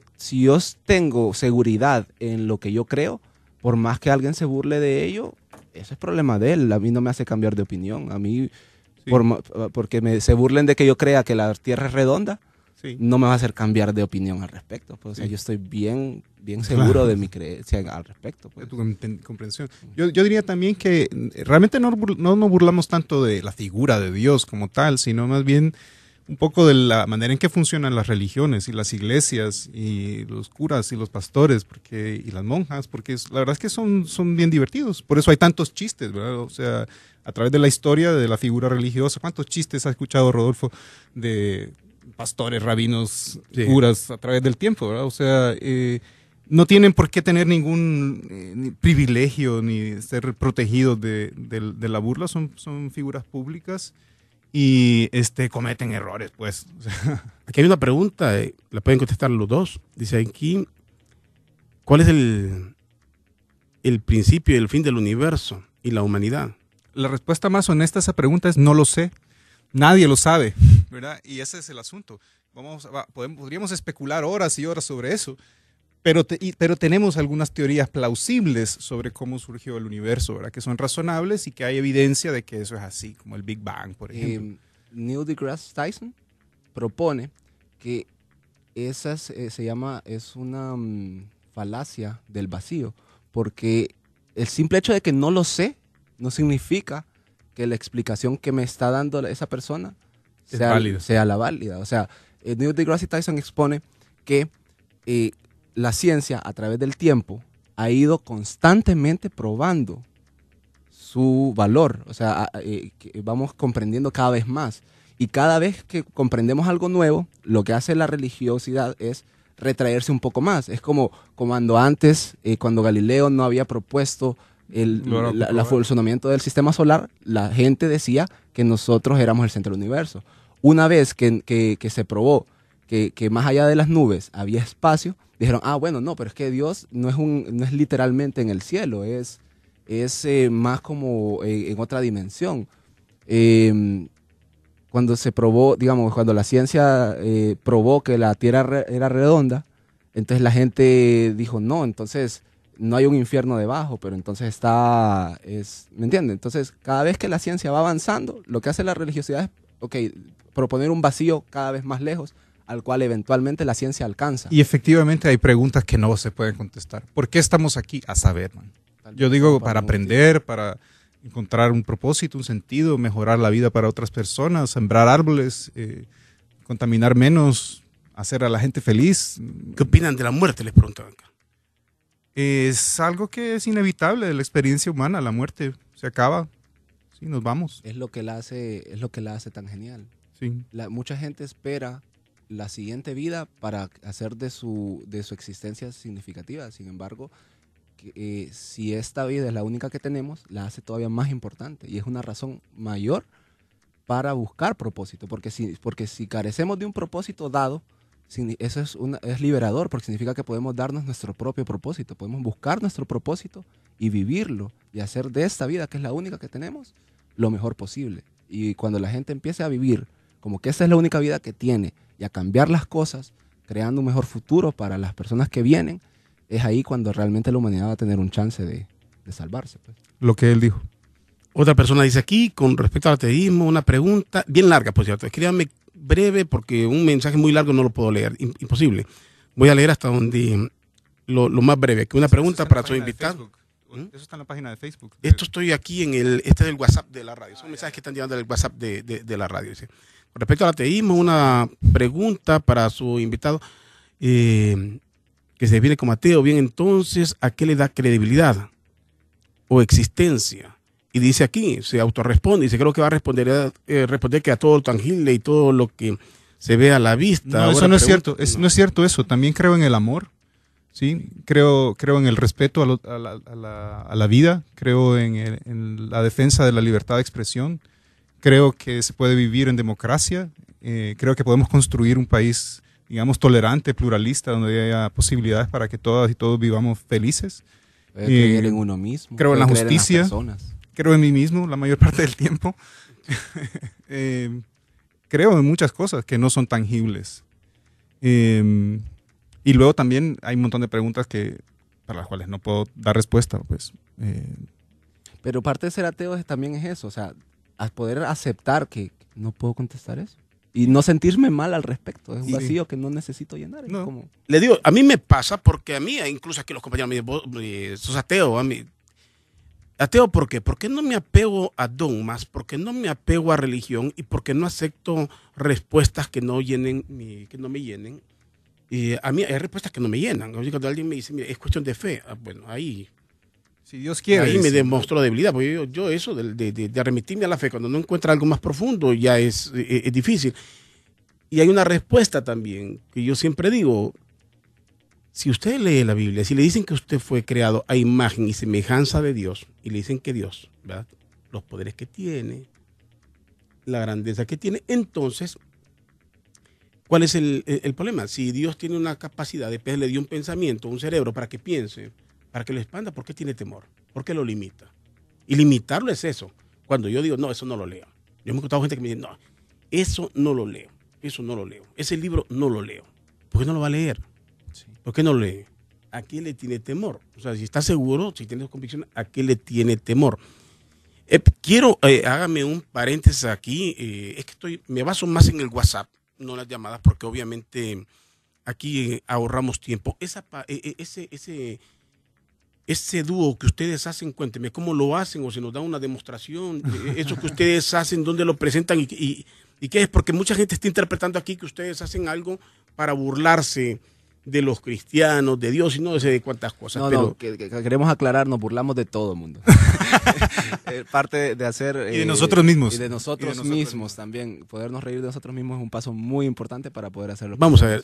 tengo seguridad en lo que yo creo, por más que alguien se burle de ello, eso es problema de él. A mí no me hace cambiar de opinión. A mí, sí, porque se burlen de que yo crea que la Tierra es redonda, sí, no me va a hacer cambiar de opinión al respecto. Pues, sí, o sea, yo estoy bien seguro de mi creencia al respecto. Pues. De tu comprensión. Yo diría también que realmente no nos burlamos tanto de la figura de Dios como tal, sino más bien un poco de la manera en que funcionan las religiones y las iglesias y los curas y los pastores y las monjas, porque la verdad es que son bien divertidos. Por eso hay tantos chistes, ¿verdad? O sea, a través de la historia de la figura religiosa, ¿cuántos chistes ha escuchado Rodolfo de pastores, rabinos, sí, curas a través del tiempo, ¿verdad? O sea, no tienen por qué tener ningún privilegio ni ser protegidos de la burla, son figuras públicas y cometen errores, pues. Aquí hay una pregunta, la pueden contestar los dos. Dice aquí, ¿cuál es el principio y el fin del universo y la humanidad? La respuesta más honesta a esa pregunta es no lo sé. Nadie lo sabe, ¿verdad? Y ese es el asunto. Podríamos especular horas y horas sobre eso, pero tenemos algunas teorías plausibles sobre cómo surgió el universo, ¿verdad? Que son razonables y que hay evidencia de que eso es así, como el Big Bang, por ejemplo. Neil deGrasse Tyson propone que es una falacia del vacío, porque el simple hecho de que no lo sé no significa que la explicación que me está dando esa persona sea la válida. O sea, Neil deGrasse Tyson expone que la ciencia a través del tiempo ha ido constantemente probando su valor. O sea, vamos comprendiendo cada vez más. Y cada vez que comprendemos algo nuevo, lo que hace la religiosidad es retraerse un poco más. Es como cuando antes, cuando Galileo no había propuesto el funcionamiento del sistema solar, la gente decía que nosotros éramos el centro del universo. Una vez que se probó que más allá de las nubes había espacio, dijeron, bueno, no, pero es que Dios no es literalmente en el cielo, es más como en otra dimensión. Cuando se probó, digamos, cuando la ciencia probó que la Tierra era redonda, entonces la gente dijo, no, entonces no hay un infierno debajo, pero entonces ¿me entiendes? Entonces, cada vez que la ciencia va avanzando, lo que hace la religiosidad es, proponer un vacío cada vez más lejos, al cual eventualmente la ciencia alcanza. Y efectivamente hay preguntas que no se pueden contestar. ¿Por qué estamos aquí? A saber, man. Yo digo, para aprender, para encontrar un propósito, un sentido, mejorar la vida para otras personas, sembrar árboles, contaminar menos, hacer a la gente feliz. ¿Qué opinan de la muerte? Les preguntaban acá. Es algo que es inevitable de la experiencia humana. La muerte se acaba. Sí, nos vamos. Es lo que la hace tan genial. Sí. Mucha gente espera la siguiente vida para hacer de su existencia significativa. Sin embargo, si esta vida es la única que tenemos, la hace todavía más importante y es una razón mayor para buscar propósito, porque si carecemos de un propósito dado, eso es liberador, porque significa que podemos darnos nuestro propio propósito, podemos buscar nuestro propósito y vivirlo y hacer de esta vida, que es la única que tenemos, lo mejor posible. Y cuando la gente empiece a vivir como que esa es la única vida que tiene y a cambiar las cosas, creando un mejor futuro para las personas que vienen, es ahí cuando realmente la humanidad va a tener un chance de salvarse. Pues. Lo que él dijo. Otra persona dice aquí, con respecto al ateísmo, una pregunta bien larga, por cierto. Escríbame breve porque un mensaje muy largo no lo puedo leer, imposible. Voy a leer hasta donde lo más breve, que una pregunta para su invitado. Eso está en la página de Facebook. Esto estoy aquí este es el WhatsApp de la radio. Son mensajes que están llegando del WhatsApp de la radio. Dice. Con respecto al ateísmo, una pregunta para su invitado, que se define como ateo. Bien, entonces, ¿a qué le da credibilidad o existencia? Y dice aquí, se autorresponde, dice, creo que va a responder que a todo lo tangible y todo lo que se ve a la vista. No, eso no es cierto. No es cierto eso. También creo en el amor. Sí, creo en el respeto a la vida, creo en la defensa de la libertad de expresión, creo que se puede vivir en democracia, creo que podemos construir un país, digamos, tolerante, pluralista, donde haya posibilidades para que todas y todos vivamos felices. Creer en uno mismo. Creo en la justicia, creo en mí mismo la mayor parte del tiempo. Creo en muchas cosas que no son tangibles. Y luego también hay un montón de preguntas para las cuales no puedo dar respuesta. Pues, Pero parte de ser ateo también es eso, o sea, a poder aceptar que no puedo contestar eso. Y no sentirme mal al respecto. Es un vacío que no necesito llenar. No. Como... Le digo, a mí me pasa porque a mí, incluso aquí los compañeros me dicen, sos ateo. ¿Ateo por qué? Porque no me apego a dogmas, porque no me apego a religión y porque no acepto respuestas que no me llenen. A mí hay respuestas que no me llenan. Cuando alguien me dice, mira, es cuestión de fe, bueno, ahí, si Dios quiere, ahí me demostró debilidad. Porque yo eso de remitirme a la fe, cuando no encuentra algo más profundo, ya es difícil. Y hay una respuesta también, que yo siempre digo, si usted lee la Biblia, si le dicen que usted fue creado a imagen y semejanza de Dios, y le dicen que Dios, ¿verdad?, los poderes que tiene, la grandeza que tiene, entonces... ¿Cuál es el problema? Si Dios tiene una capacidad, después le dio un pensamiento, un cerebro para que piense, para que lo expanda, ¿por qué tiene temor? ¿Por qué lo limita? Y limitarlo es eso. Cuando yo digo, no, eso no lo leo. Yo me he encontrado gente que me dice, no, eso no lo leo, eso no lo leo. Ese libro no lo leo. ¿Por qué no lo va a leer? Sí. ¿Por qué no lo lee? ¿A qué le tiene temor? O sea, si está seguro, si tiene convicción, ¿a qué le tiene temor? Quiero, hágame un paréntesis aquí. Es que me baso más en el WhatsApp, no las llamadas, porque obviamente aquí ahorramos tiempo. Ese dúo que ustedes hacen, cuéntenme cómo lo hacen o si nos dan una demostración, eso que ustedes hacen, dónde lo presentan y qué es, porque mucha gente está interpretando aquí que ustedes hacen algo para burlarse de los cristianos, de Dios y no sé de cuántas cosas. No, que queremos aclarar, nos burlamos de todo el mundo. Parte de hacer... y de nosotros mismos. Y de nosotros mismos también. Podernos reír de nosotros mismos es un paso muy importante para poder hacerlo. Vamos a ver,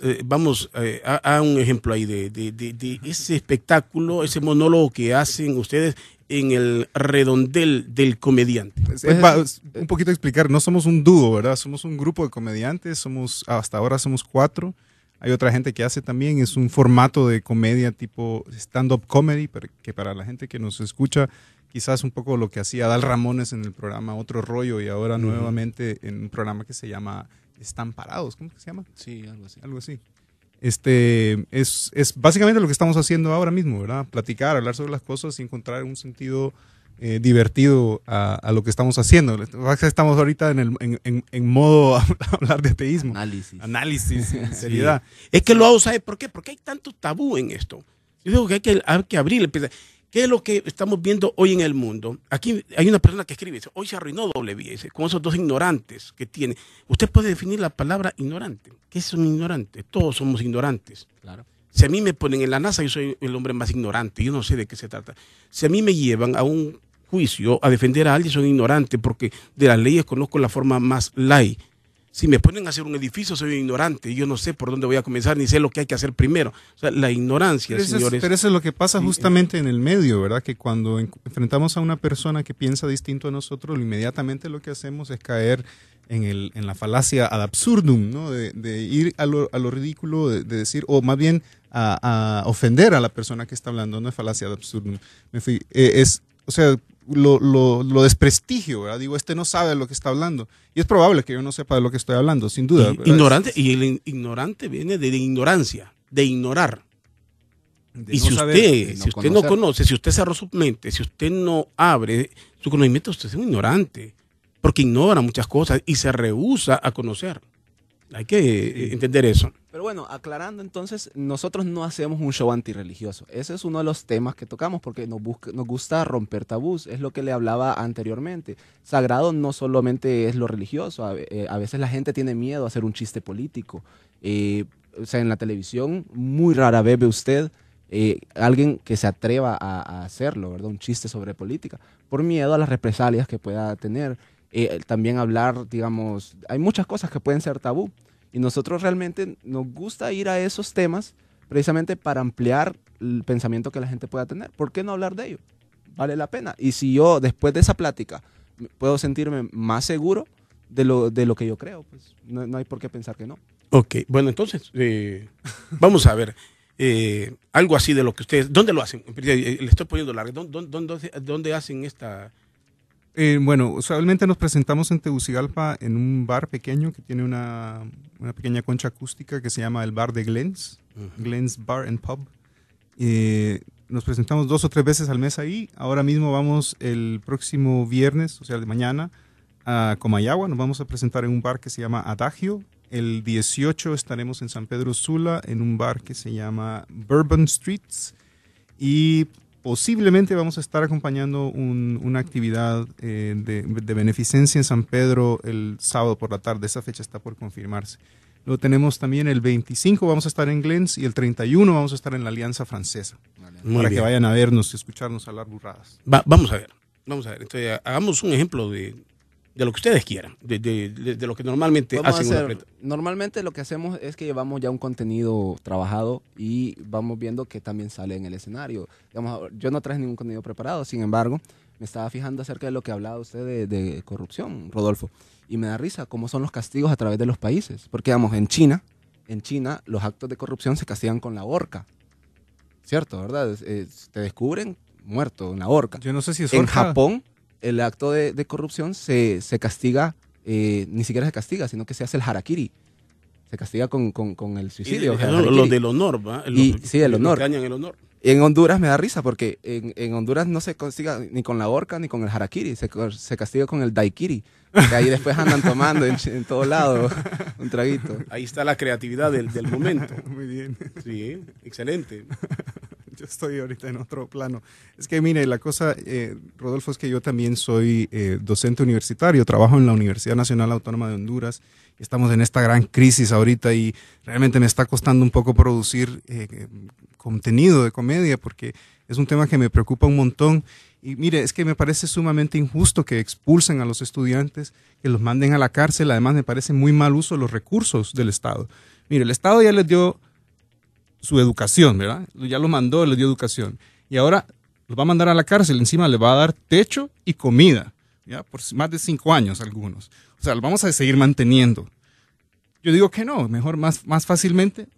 a un ejemplo ahí de ese espectáculo, ese monólogo que hacen ustedes en el redondel del comediante. Un poquito explicar, no somos un dúo, ¿verdad? Somos un grupo de comediantes, hasta ahora somos 4. Hay otra gente que hace también, es un formato de comedia tipo stand-up comedy, que para la gente que nos escucha, quizás un poco lo que hacía Adal Ramones en el programa Otro Rollo y ahora nuevamente en un programa que se llama Están Parados, ¿cómo se llama? Sí, algo así. Algo así. Es básicamente lo que estamos haciendo ahora mismo, ¿verdad? Platicar, hablar sobre las cosas y encontrar un sentido divertido a lo que estamos haciendo. Estamos ahorita en modo hablar de ateísmo. Análisis, seriedad. Sí. Es que lo hago, ¿sabe por qué? Porque hay tanto tabú en esto. Yo digo que hay que abrir. ¿Qué es lo que estamos viendo hoy en el mundo? Aquí hay una persona que escribe, dice, hoy se arruinó W, dice, con esos dos ignorantes que tiene. Usted puede definir la palabra ignorante. ¿Qué es un ignorante? Todos somos ignorantes. Claro. Si a mí me ponen en la NASA, yo soy el hombre más ignorante. Yo no sé de qué se trata. Si a mí me llevan a un juicio a defender a alguien, soy ignorante porque de las leyes conozco la forma más light. Si me ponen a hacer un edificio, soy ignorante. Yo no sé por dónde voy a comenzar, ni sé lo que hay que hacer primero. O sea, la ignorancia, pero señores. Pero eso es lo que pasa justamente en el medio, ¿verdad? Que cuando enfrentamos a una persona que piensa distinto a nosotros, inmediatamente lo que hacemos es caer en la falacia ad absurdum, ¿no? De ir a lo ridículo, de decir, o más bien a ofender a la persona que está hablando, no es falacia ad absurdum. O sea, lo desprestigio, ¿verdad? Digo, no sabe de lo que está hablendo. Y es probable que yo no sepa de lo que estoy hablando, sin duda. Ignorante, y el ignorante viene de ignorancia, de ignorar. Y si usted no conoce, si usted cerró su mente, si usted no abre su conocimiento, usted es un ignorante. Porque ignora muchas cosas y se rehúsa a conocer. Hay que entender eso. Pero bueno, aclarando entonces, nosotros no hacemos un show antirreligioso. Ese es uno de los temas que tocamos porque nos gusta romper tabús. Es lo que le hablaba anteriormente. Sagrado no solamente es lo religioso. A veces la gente tiene miedo a hacer un chiste político. O sea, en la televisión muy rara vez ve usted alguien que se atreva a hacerlo, ¿verdad? Un chiste sobre política, por miedo a las represalias que pueda tener. También hablar, digamos, hay muchas cosas que pueden ser tabú. Y nosotros realmente nos gusta ir a esos temas precisamente para ampliar el pensamiento que la gente pueda tener. ¿Por qué no hablar de ello? Vale la pena. Y si yo, después de esa plática, puedo sentirme más seguro de lo que yo creo, pues no hay por qué pensar que no. Ok, bueno, entonces, vamos a ver. Algo así de lo que ustedes... ¿Dónde lo hacen? Le estoy poniendo largo. ¿Dónde hacen esta...? Bueno, usualmente nos presentamos en Tegucigalpa en un bar pequeño que tiene una pequeña concha acústica que se llama el Bar de Glens, Glens Bar and Pub. Nos presentamos 2 o 3 veces al mes ahí. Ahora mismo vamos el próximo viernes, o sea, de mañana, a Comayagua. Nos vamos a presentar en un bar que se llama Adagio. El 18 estaremos en San Pedro Sula en un bar que se llama Bourbon Streets. Y posiblemente vamos a estar acompañando una actividad de beneficencia en San Pedro el sábado por la tarde. Esa fecha está por confirmarse. Luego tenemos también el 25, vamos a estar en Glens, y el 31 vamos a estar en la Alianza Francesa. Para que vayan a vernos y escucharnos hablar burradas. Vamos a ver. Entonces, hagamos un ejemplo de lo que ustedes quieran, de lo que normalmente hacen. Normalmente lo que hacemos es que llevamos ya un contenido trabajado y vamos viendo que también sale en el escenario. Digamos, yo no traje ningún contenido preparado, sin embargo, me estaba fijando acerca de lo que hablaba usted de corrupción, Rodolfo, y me da risa cómo son los castigos a través de los países. Porque, digamos, en China los actos de corrupción se castigan con la horca, ¿cierto? ¿Verdad? Te descubren muerto en la horca. Yo no sé si es en horca. Japón, el acto de corrupción se castiga, ni siquiera se castiga, sino que se hace el harakiri. Se castiga con el suicidio. Lo del honor, ¿va? Sí, el honor. El honor. En Honduras me da risa porque en Honduras no se castiga ni con la horca ni con el harakiri, se castiga con el daiquiri. Que ahí después andan tomando en todo lado un traguito. Ahí está la creatividad del momento. Muy bien. Sí, excelente. Yo estoy ahorita en otro plano. Es que mire, la cosa, Rodolfo, es que yo también soy docente universitario, trabajo en la Universidad Nacional Autónoma de Honduras. Estamos en esta gran crisis ahorita y realmente me está costando un poco producir contenido de comedia porque es un tema que me preocupa un montón. Y mire, es que me parece sumamente injusto que expulsen a los estudiantes, que los manden a la cárcel. Además, me parece muy mal uso de los recursos del Estado. Mire, el Estado ya les dio su educación, ¿verdad? Ya lo mandó, les dio educación. Y ahora los va a mandar a la cárcel, encima les va a dar techo y comida, ¿ya? Por más de 5 años algunos. O sea, los vamos a seguir manteniendo. Yo digo que no, mejor más fácilmente,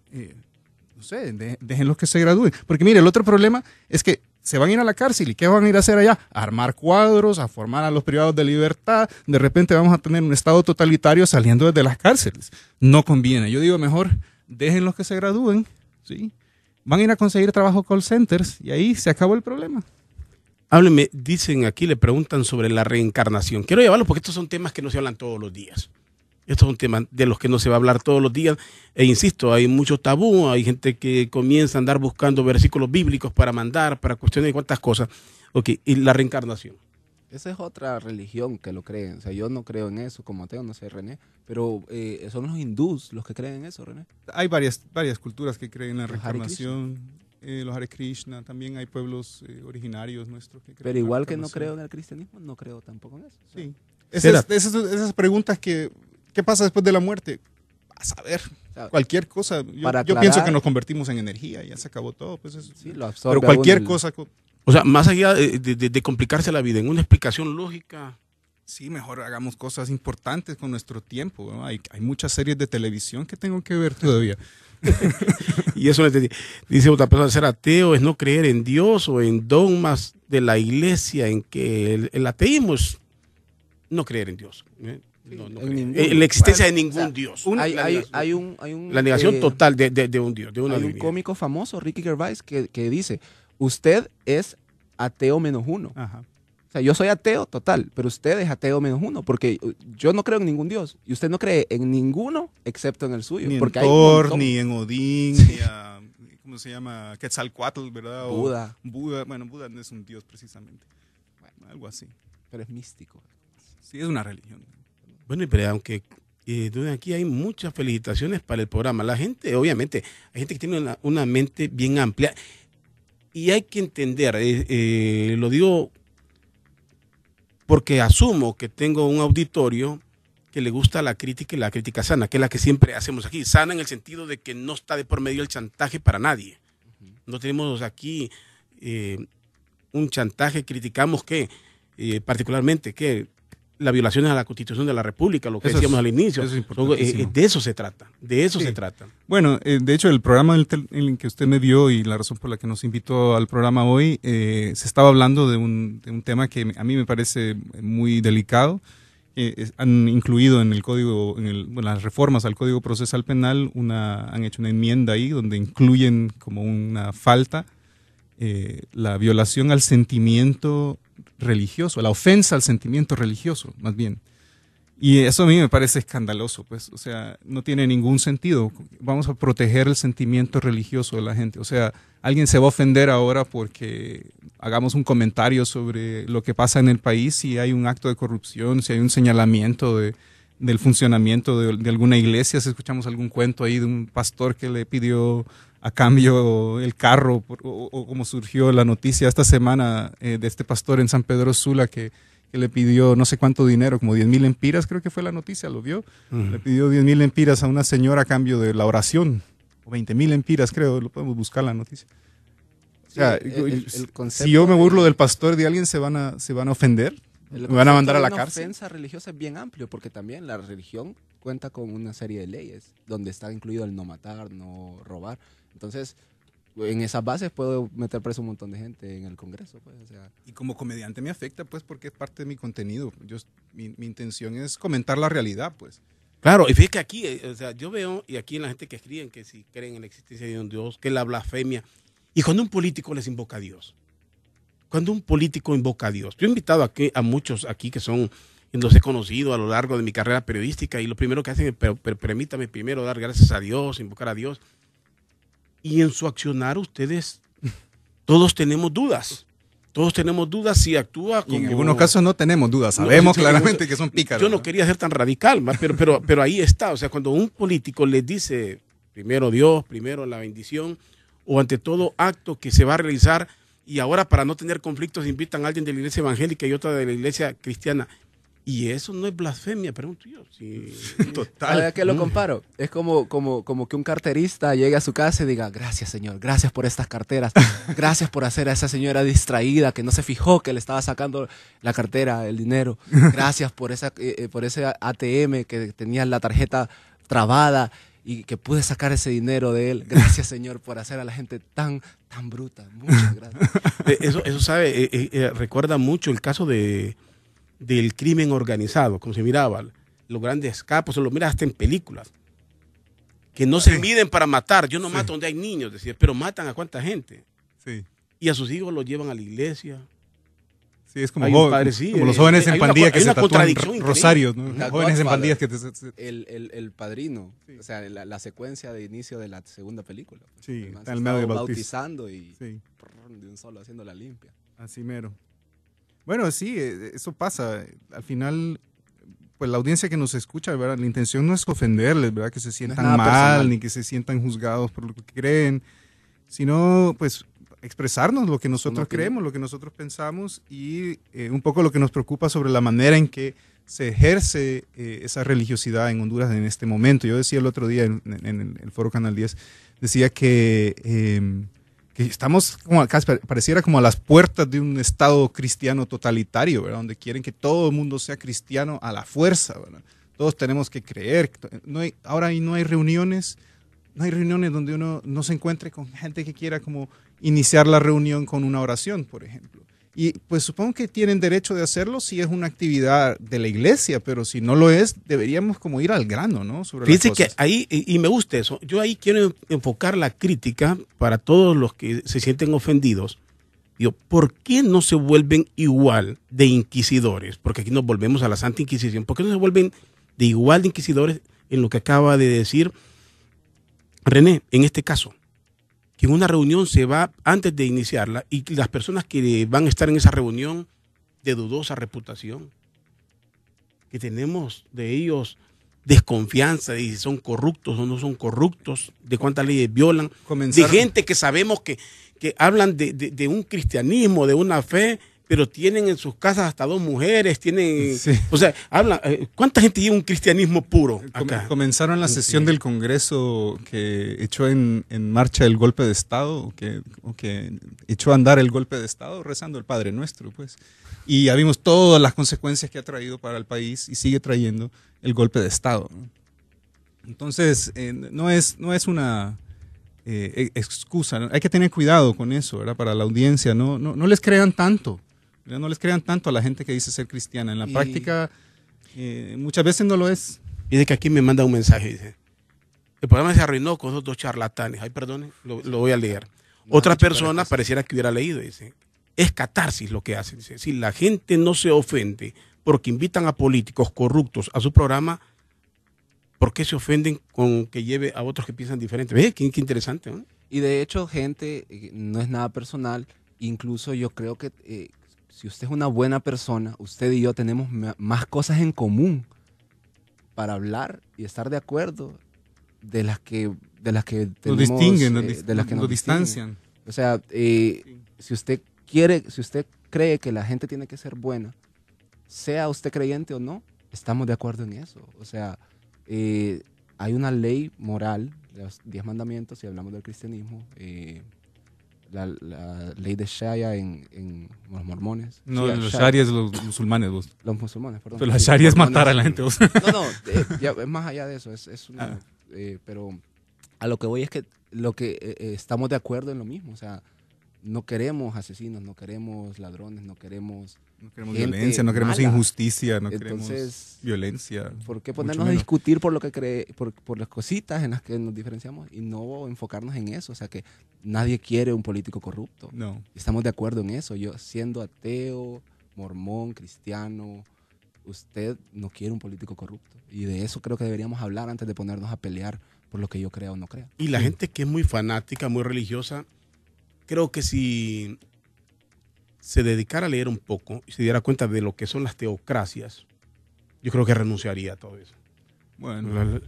no sé, déjenlos que se gradúen. Porque mire, el otro problema es que se van a ir a la cárcel y ¿qué van a ir a hacer allá? A armar cuadros, a formar a los privados de libertad. De repente vamos a tener un estado totalitario saliendo desde las cárceles. No conviene. Yo digo mejor, déjenlos que se gradúen. ¿Sí? Van a ir a conseguir trabajo call centers y ahí se acabó el problema. Hábleme, dicen aquí, le preguntan sobre la reencarnación. Quiero llevarlo porque estos son temas que no se hablan todos los días. Estos son temas de los que no se va a hablar todos los días. E insisto, hay mucho tabú, hay gente que comienza a andar buscando versículos bíblicos para mandar, para cuestiones de cuántas cosas. Ok, y la reencarnación. Esa es otra religión que lo creen. O sea, yo no creo en eso como ateo, no sé, René. Pero son los hindús los que creen en eso, René. Hay varias culturas que creen en la reencarnación. Los Hare Krishna, también hay pueblos originarios nuestros que creen. Pero igual que no creo en el cristianismo, no creo tampoco en eso. Sí. Esas preguntas que ¿Qué pasa después de la muerte? A saber, cualquier cosa. Yo pienso que nos convertimos en energía, ya se acabó todo. Pues eso. Sí, lo absorbe. Pero cualquier cosa. O sea, más allá de complicarse la vida, en una explicación lógica. Sí, mejor hagamos cosas importantes con nuestro tiempo, ¿no? Hay muchas series de televisión que tengo que ver todavía. Y eso dice otra persona, ser ateo es no creer en Dios o en dogmas de la iglesia, en que el ateísmo es no creer en Dios. En la existencia de ningún Dios. La negación total de un Dios. De una hay un cómico famoso, Ricky Gervais, que dice, usted es ateo menos uno. Ajá. O sea, yo soy ateo total, pero usted es ateo menos uno, porque yo no creo en ningún Dios, y usted no cree en ninguno excepto en el suyo. Ni porque en Thor, ni en Odín, ni a, ¿cómo se llama? Quetzalcóatl, ¿verdad? Buda. Bueno, Buda no es un Dios precisamente. Bueno, algo así. Pero es místico. Sí, es una religión. Bueno, pero aunque aquí hay muchas felicitaciones para el programa. La gente, obviamente, hay gente que tiene una mente bien amplia, y hay que entender, lo digo porque asumo que tengo un auditorio que le gusta la crítica y la crítica sana, que es la que siempre hacemos aquí. Sana en el sentido de que no está de por medio el chantaje para nadie. No tenemos aquí un chantaje, criticamos que particularmente que la violación a la Constitución de la República, lo que decíamos al inicio. Eso es de eso se trata, se trata. Bueno, de hecho, el programa en el que usted me vio y la razón por la que nos invitó al programa hoy, se estaba hablando de un tema que a mí me parece muy delicado. Han incluido en el código, las reformas al Código Procesal Penal, han hecho una enmienda ahí donde incluyen como una falta la violación al sentimiento religioso, la ofensa al sentimiento religioso, más bien. Y eso a mí me parece escandaloso, pues, o sea, no tiene ningún sentido. Vamos a proteger el sentimiento religioso de la gente. O sea, alguien se va a ofender ahora porque hagamos un comentario sobre lo que pasa en el país, si hay un acto de corrupción, si hay un señalamiento del funcionamiento de alguna iglesia, si escuchamos algún cuento ahí de un pastor que le pidió a cambio el carro, o como surgió la noticia esta semana de este pastor en San Pedro Sula que le pidió no sé cuánto dinero, como 10,000 empiras, creo que fue la noticia, ¿lo vio? Le pidió 10,000 empiras a una señora a cambio de la oración, o 20,000 empiras, creo, lo podemos buscar la noticia. O sea, si yo me burlo del pastor de alguien, se van a ofender, me van a mandar a la cárcel. La ofensa religiosa es bien amplio, porque también la religión cuenta con una serie de leyes, donde está incluido el no matar, no robar. Entonces, en esas bases puedo meter preso un montón de gente en el Congreso. Pues, o sea. Y como comediante me afecta, pues, porque es parte de mi contenido. Mi intención es comentar la realidad, pues. Claro, y fíjate que aquí, o sea, yo veo, y aquí en la gente que escriben que si creen en la existencia de un Dios, que la blasfemia, y cuando un político les invoca a Dios, cuando un político invoca a Dios, yo he invitado a muchos aquí que los he conocido a lo largo de mi carrera periodística, y lo primero que hacen es, pero permítame primero dar gracias a Dios, invocar a Dios. Y en su accionar ustedes, todos tenemos dudas. Todos tenemos dudas si actúa como... Y en algunos casos no tenemos dudas, sabemos claramente que son pícaros. Yo no quería ser tan radical, pero ahí está. O sea, cuando un político les dice, primero Dios, primero la bendición, o ante todo acto que se va a realizar, y ahora para no tener conflictos invitan a alguien de la iglesia evangélica y otra de la iglesia cristiana. Y eso no es blasfemia, pregunto yo. Sí. Total. ¿A qué lo comparo? Es como que un carterista llegue a su casa y diga, gracias Señor, gracias por estas carteras, gracias por hacer a esa señora distraída que no se fijó que le estaba sacando la cartera, el dinero, gracias por ese ATM que tenía la tarjeta trabada y que pude sacar ese dinero de él. Gracias Señor por hacer a la gente tan bruta. Muchas gracias. Eso sabe, recuerda mucho el caso del crimen organizado, como se miraba, los grandes capos, se lo mira hasta en películas, que no se miden para matar. Yo no mato donde hay niños, decía, pero matan a cuánta gente. Sí. Y a sus hijos los llevan a la iglesia. Sí, es como los jóvenes en pandilla que se tatúan rosarios, ¿no? Jóvenes en pandillas que el padrino, sí. O sea, la secuencia de inicio de la segunda película. Pues, sí, está el medio de bautizando y de un solo haciendo la limpia. Así mero. Bueno, sí, eso pasa. Al final, pues la audiencia que nos escucha, ¿verdad? La intención no es ofenderles, ¿verdad? Que se sientan mal, ni que se sientan juzgados por lo que creen, sino, pues, expresarnos lo que nosotros creemos, lo que nosotros pensamos y un poco lo que nos preocupa sobre la manera en que se ejerce esa religiosidad en Honduras en este momento. Yo decía el otro día en el foro Canal 10, decía que estamos como pareciera como a las puertas de un estado cristiano totalitario, ¿verdad? Donde quieren que todo el mundo sea cristiano a la fuerza, ¿verdad? Todos tenemos que creer. Ahora no hay reuniones. No hay reuniones donde uno no se encuentre con gente que quiera como iniciar la reunión con una oración, por ejemplo. Y pues supongo que tienen derecho de hacerlo si es una actividad de la iglesia, pero si no lo es, deberíamos como ir al grano, ¿no? Fíjense que ahí, y me gusta eso, yo ahí quiero enfocar la crítica para todos los que se sienten ofendidos. Digo, ¿por qué no se vuelven igual de inquisidores? Porque aquí nos volvemos a la Santa Inquisición. ¿Por qué no se vuelven de igual de inquisidores en lo que acaba de decir René, en este caso? Que en una reunión se va antes de iniciarla y las personas que van a estar en esa reunión de dudosa reputación, que tenemos de ellos desconfianza de si son corruptos o no son corruptos, de cuántas leyes violan, de gente que sabemos que hablan de un cristianismo, de una fe, pero tienen en sus casas hasta 2 mujeres, tienen, sí. O sea, hablan, ¿cuánta gente lleva un cristianismo puro acá? Comenzaron la sesión del Congreso que echó en marcha el golpe de Estado, o que echó a andar el golpe de Estado rezando el Padre Nuestro, pues. Y ya vimos todas las consecuencias que ha traído para el país y sigue trayendo el golpe de Estado, ¿no? Entonces, no es una excusa, ¿no? Hay que tener cuidado con eso, ¿verdad? Para la audiencia, no les crean tanto. No les crean tanto a la gente que dice ser cristiana. En la práctica, muchas veces no lo es. Dice que aquí me manda un mensaje, dice, el programa se arruinó con esos 2 charlatanes. Ay, perdone, lo voy a leer. Otra persona pareciera que hubiera leído, dice, es catarsis lo que hacen. Dice, si la gente no se ofende porque invitan a políticos corruptos a su programa, ¿por qué se ofenden con que lleve a otros que piensan diferente? ¿Ves? Qué interesante, ¿no? Y de hecho, gente, no es nada personal. Incluso yo creo que si usted es una buena persona, usted y yo tenemos más cosas en común para hablar y estar de acuerdo de las que tenemos, nos distinguen, de las que nos distancian. O sea, si usted cree que la gente tiene que ser buena, sea usted creyente o no, estamos de acuerdo en eso. O sea, hay una ley moral, los 10 mandamientos, si hablamos del cristianismo, la ley de Sharia en los mormones. No, sí, los Sharia es los musulmanes, vos. Los musulmanes, perdón. Pero la Sharia es matar a la gente, vos. No, ya, es más allá de eso. Pero a lo que voy es que estamos de acuerdo en lo mismo. O sea, no queremos asesinos, no queremos ladrones, no queremos violencia, no queremos injusticia, no Entonces, queremos violencia. ¿Por qué ponernos a discutir por lo que por las cositas en las que nos diferenciamos y no enfocarnos en eso? O sea, que nadie quiere un político corrupto. No. Estamos de acuerdo en eso. Yo, siendo ateo, mormón, cristiano, usted no quiere un político corrupto. Y de eso creo que deberíamos hablar antes de ponernos a pelear por lo que yo crea o no crea. Y la gente que es muy fanática, muy religiosa, creo que si se dedicara a leer un poco y se diera cuenta de lo que son las teocracias, yo creo que renunciaría a todo eso. Bueno,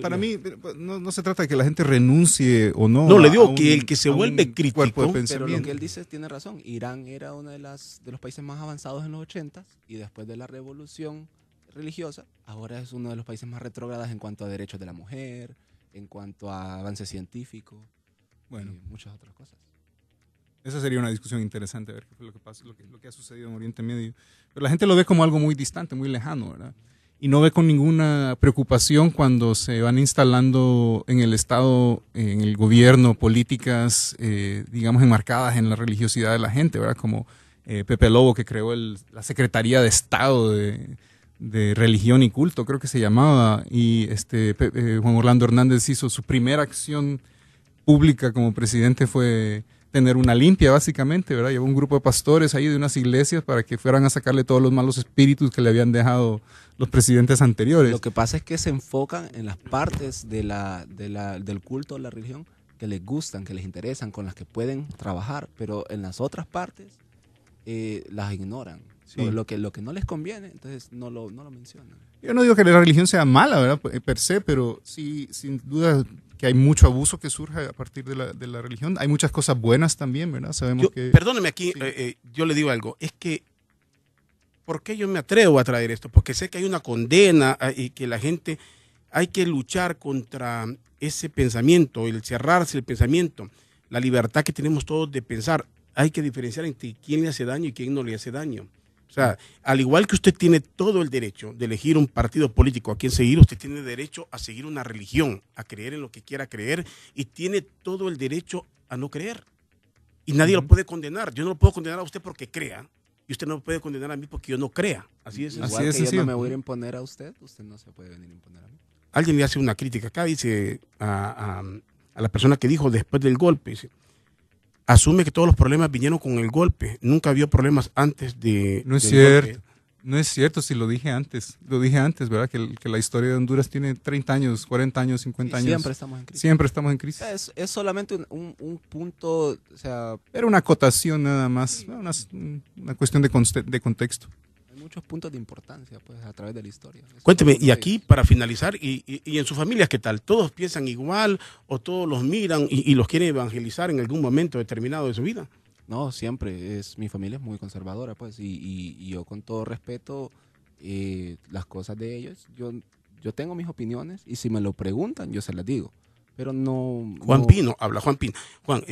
para mí no se trata de que la gente renuncie o no. No, le digo que el que se vuelve crítico. Pero lo que él dice tiene razón. Irán era uno de los países más avanzados en los 80s y después de la revolución religiosa, ahora es uno de los países más retrógradas en cuanto a derechos de la mujer, en cuanto a avance científico, bueno, y muchas otras cosas. Esa sería una discusión interesante, a ver qué fue lo que pasa, lo que ha sucedido en Oriente Medio. Pero la gente lo ve como algo muy distante, muy lejano, ¿verdad? Y no ve con ninguna preocupación cuando se van instalando en el Estado, en el gobierno, políticas, digamos, enmarcadas en la religiosidad de la gente, ¿verdad? Como Pepe Lobo, que creó la Secretaría de Estado de Religión y Culto, creo que se llamaba, y Juan Orlando Hernández hizo su primera acción pública como presidente fue tener una limpia, básicamente, ¿verdad? Llevó un grupo de pastores ahí de unas iglesias para que fueran a sacarle todos los malos espíritus que le habían dejado los presidentes anteriores. Lo que pasa es que se enfocan en las partes del culto de la religión que les gustan, que les interesan, con las que pueden trabajar, pero en las otras partes las ignoran. Sí. Lo que no les conviene, entonces no lo mencionan. Yo no digo que la religión sea mala, ¿verdad? Per se, pero sí, sin duda que hay mucho abuso que surge a partir de la religión. Hay muchas cosas buenas también, ¿verdad? Sabemos que... Perdóneme aquí, Sí. yo le digo algo. Es que, ¿por qué yo me atrevo a traer esto? Porque sé que hay una condena y que la gente, hay que luchar contra ese pensamiento, el cerrarse el pensamiento, la libertad que tenemos todos de pensar. Hay que diferenciar entre quién le hace daño y quién no le hace daño. O sea, al igual que usted tiene todo el derecho de elegir un partido político a quien seguir, usted tiene derecho a seguir una religión, a creer en lo que quiera creer, y tiene todo el derecho a no creer. Y nadie lo puede condenar. Yo no lo puedo condenar a usted porque crea, y usted no me puede condenar a mí porque yo no crea. Así es. Igual Así es, que yo sí. no me voy a ir a imponer a usted no se puede venir a imponer a mí. Alguien le hace una crítica acá, dice a la persona que dijo después del golpe, dice, asume que todos los problemas vinieron con el golpe, nunca había problemas antes de... No es del cierto. golpe. No es cierto, si lo dije antes, ¿verdad? Que la historia de Honduras tiene 30 años, 40 años, 50 años. Siempre estamos en crisis. Siempre estamos en crisis. Es solamente un punto, o sea, Era una acotación nada más, una cuestión de contexto. hay muchos puntos de importancia pues a través de la historia. Cuénteme, Eso y aquí para finalizar, y en su familia, ¿qué tal? ¿Todos piensan igual o todos los miran y los quieren evangelizar en algún momento determinado de su vida? No, siempre mi familia es muy conservadora, pues, y yo con todo respeto las cosas de ellos, yo tengo mis opiniones y si me lo preguntan, yo se las digo, pero no... Juan no- Pino, habla Juan Pino. Juan,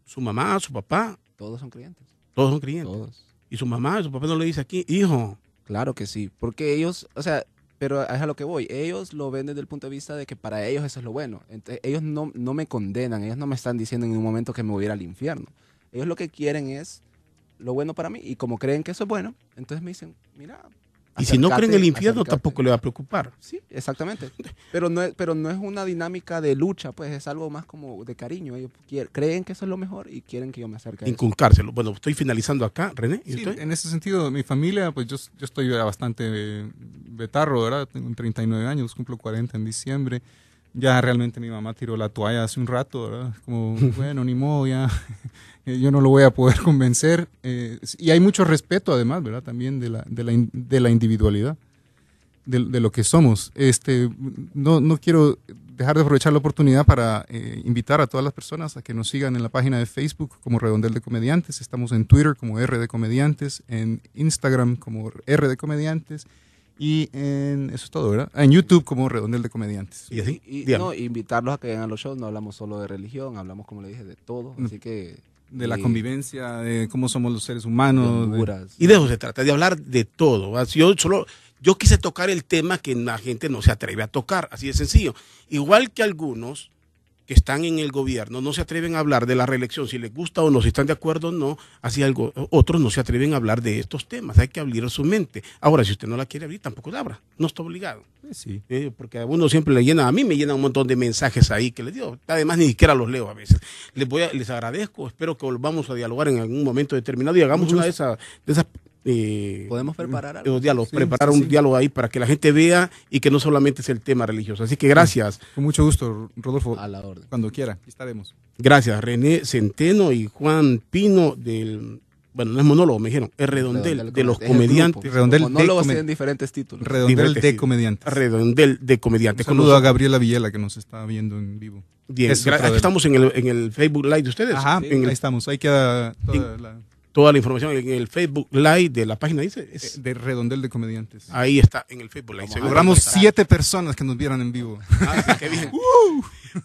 su mamá, su papá, Todos son creyentes, todos son creyentes. todos. Y su mamá, su papá no le dice aquí, hijo, Claro que sí, porque ellos, o sea, pero es a lo que voy, ellos lo ven desde el punto de vista de que para ellos eso es lo bueno. Entonces, ellos no me condenan, ellos no me están diciendo en un momento que me voy a ir al infierno. Ellos lo que quieren es lo bueno para mí y como creen que eso es bueno, entonces me dicen, mira... y si no creen en el infierno, acércate. tampoco le va a preocupar. Sí, exactamente. Pero no es una dinámica de lucha, pues es algo más como de cariño. Ellos creen que eso es lo mejor y quieren que yo me acerque a eso. Inculcárselo. Bueno, estoy finalizando acá, René. ¿Y Sí, usted? en ese sentido, mi familia, pues yo estoy ya bastante betarro, ¿verdad? Tengo 39 años, cumplo 40 en diciembre. Ya realmente mi mamá tiró la toalla hace un rato, ¿verdad? Como, bueno, ni modo, ya yo no lo voy a poder convencer. Y hay mucho respeto, además, ¿verdad? También de la individualidad, de lo que somos. No quiero dejar de aprovechar la oportunidad para invitar a todas las personas a que nos sigan en la página de Facebook como Redondel de Comediantes. Estamos en Twitter como RD Comediantes, en Instagram como RD Comediantes. Y eso es todo, ¿verdad? En YouTube como Redondel de Comediantes. Y así, Y dígame. no, invitarlos a que vengan a los shows, no hablamos solo de religión, hablamos, como le dije, de todo. Así que... De la eh, convivencia, de cómo somos los seres de humanos. Honduras. Y de eso se trata, de hablar de todo. ¿Va? Yo quise tocar el tema que la gente no se atreve a tocar, así de sencillo. Igual que algunos que están en el gobierno no se atreven a hablar de la reelección, si les gusta o no, si están de acuerdo o no, así algo, otros no se atreven a hablar de estos temas, hay que abrir su mente. Ahora, si usted no la quiere abrir, tampoco la abra, no está obligado. Sí. Porque a uno siempre le llena, a mí me llenan un montón de mensajes ahí que les digo, además ni siquiera los leo a veces. Les agradezco, espero que volvamos a dialogar en algún momento determinado y hagamos una de esas Podemos preparar algo. diálogos, Sí, preparar sí, un sí. diálogo ahí para que la gente vea y que no solamente es el tema religioso. Así que gracias, Con mucho gusto, Rodolfo. A la orden. Cuando quiera, aquí estaremos. gracias René Centeno y Juan Pino bueno, no es monólogo, me dijeron, es Redondel de los Es el comediantes. grupo. Redondel Los de monólogos comed- tienen diferentes títulos. Redondel Diferentes, de sí. Comediantes. Redondel de comediantes. Un saludo a Gabriela Villela que nos está viendo en vivo. Bien, Es otra aquí de- estamos en el Facebook Live de ustedes. Ajá, En ahí el- estamos. Ahí queda toda la información en el Facebook Live de la página, dice. de Redondel de Comediantes. Ahí está, en el Facebook Live. Seguro Logramos está. 7 personas que nos vieran en vivo. Ah, sí, qué bien.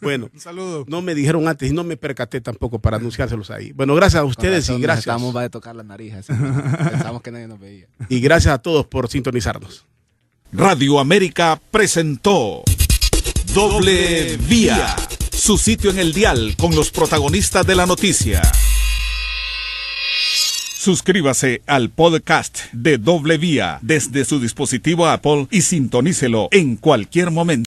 Bueno, Un saludo. no me dijeron antes y no me percaté tampoco para anunciárselos ahí. Bueno, gracias a ustedes y gracias. Estamos va a tocar la nariz. Así, pensamos que nadie nos veía. Y gracias a todos por sintonizarnos. Radio América presentó Doble Vía, su sitio en el dial con los protagonistas de la noticia. Suscríbase al podcast de Doble Vía desde su dispositivo Apple y sintonícelo en cualquier momento.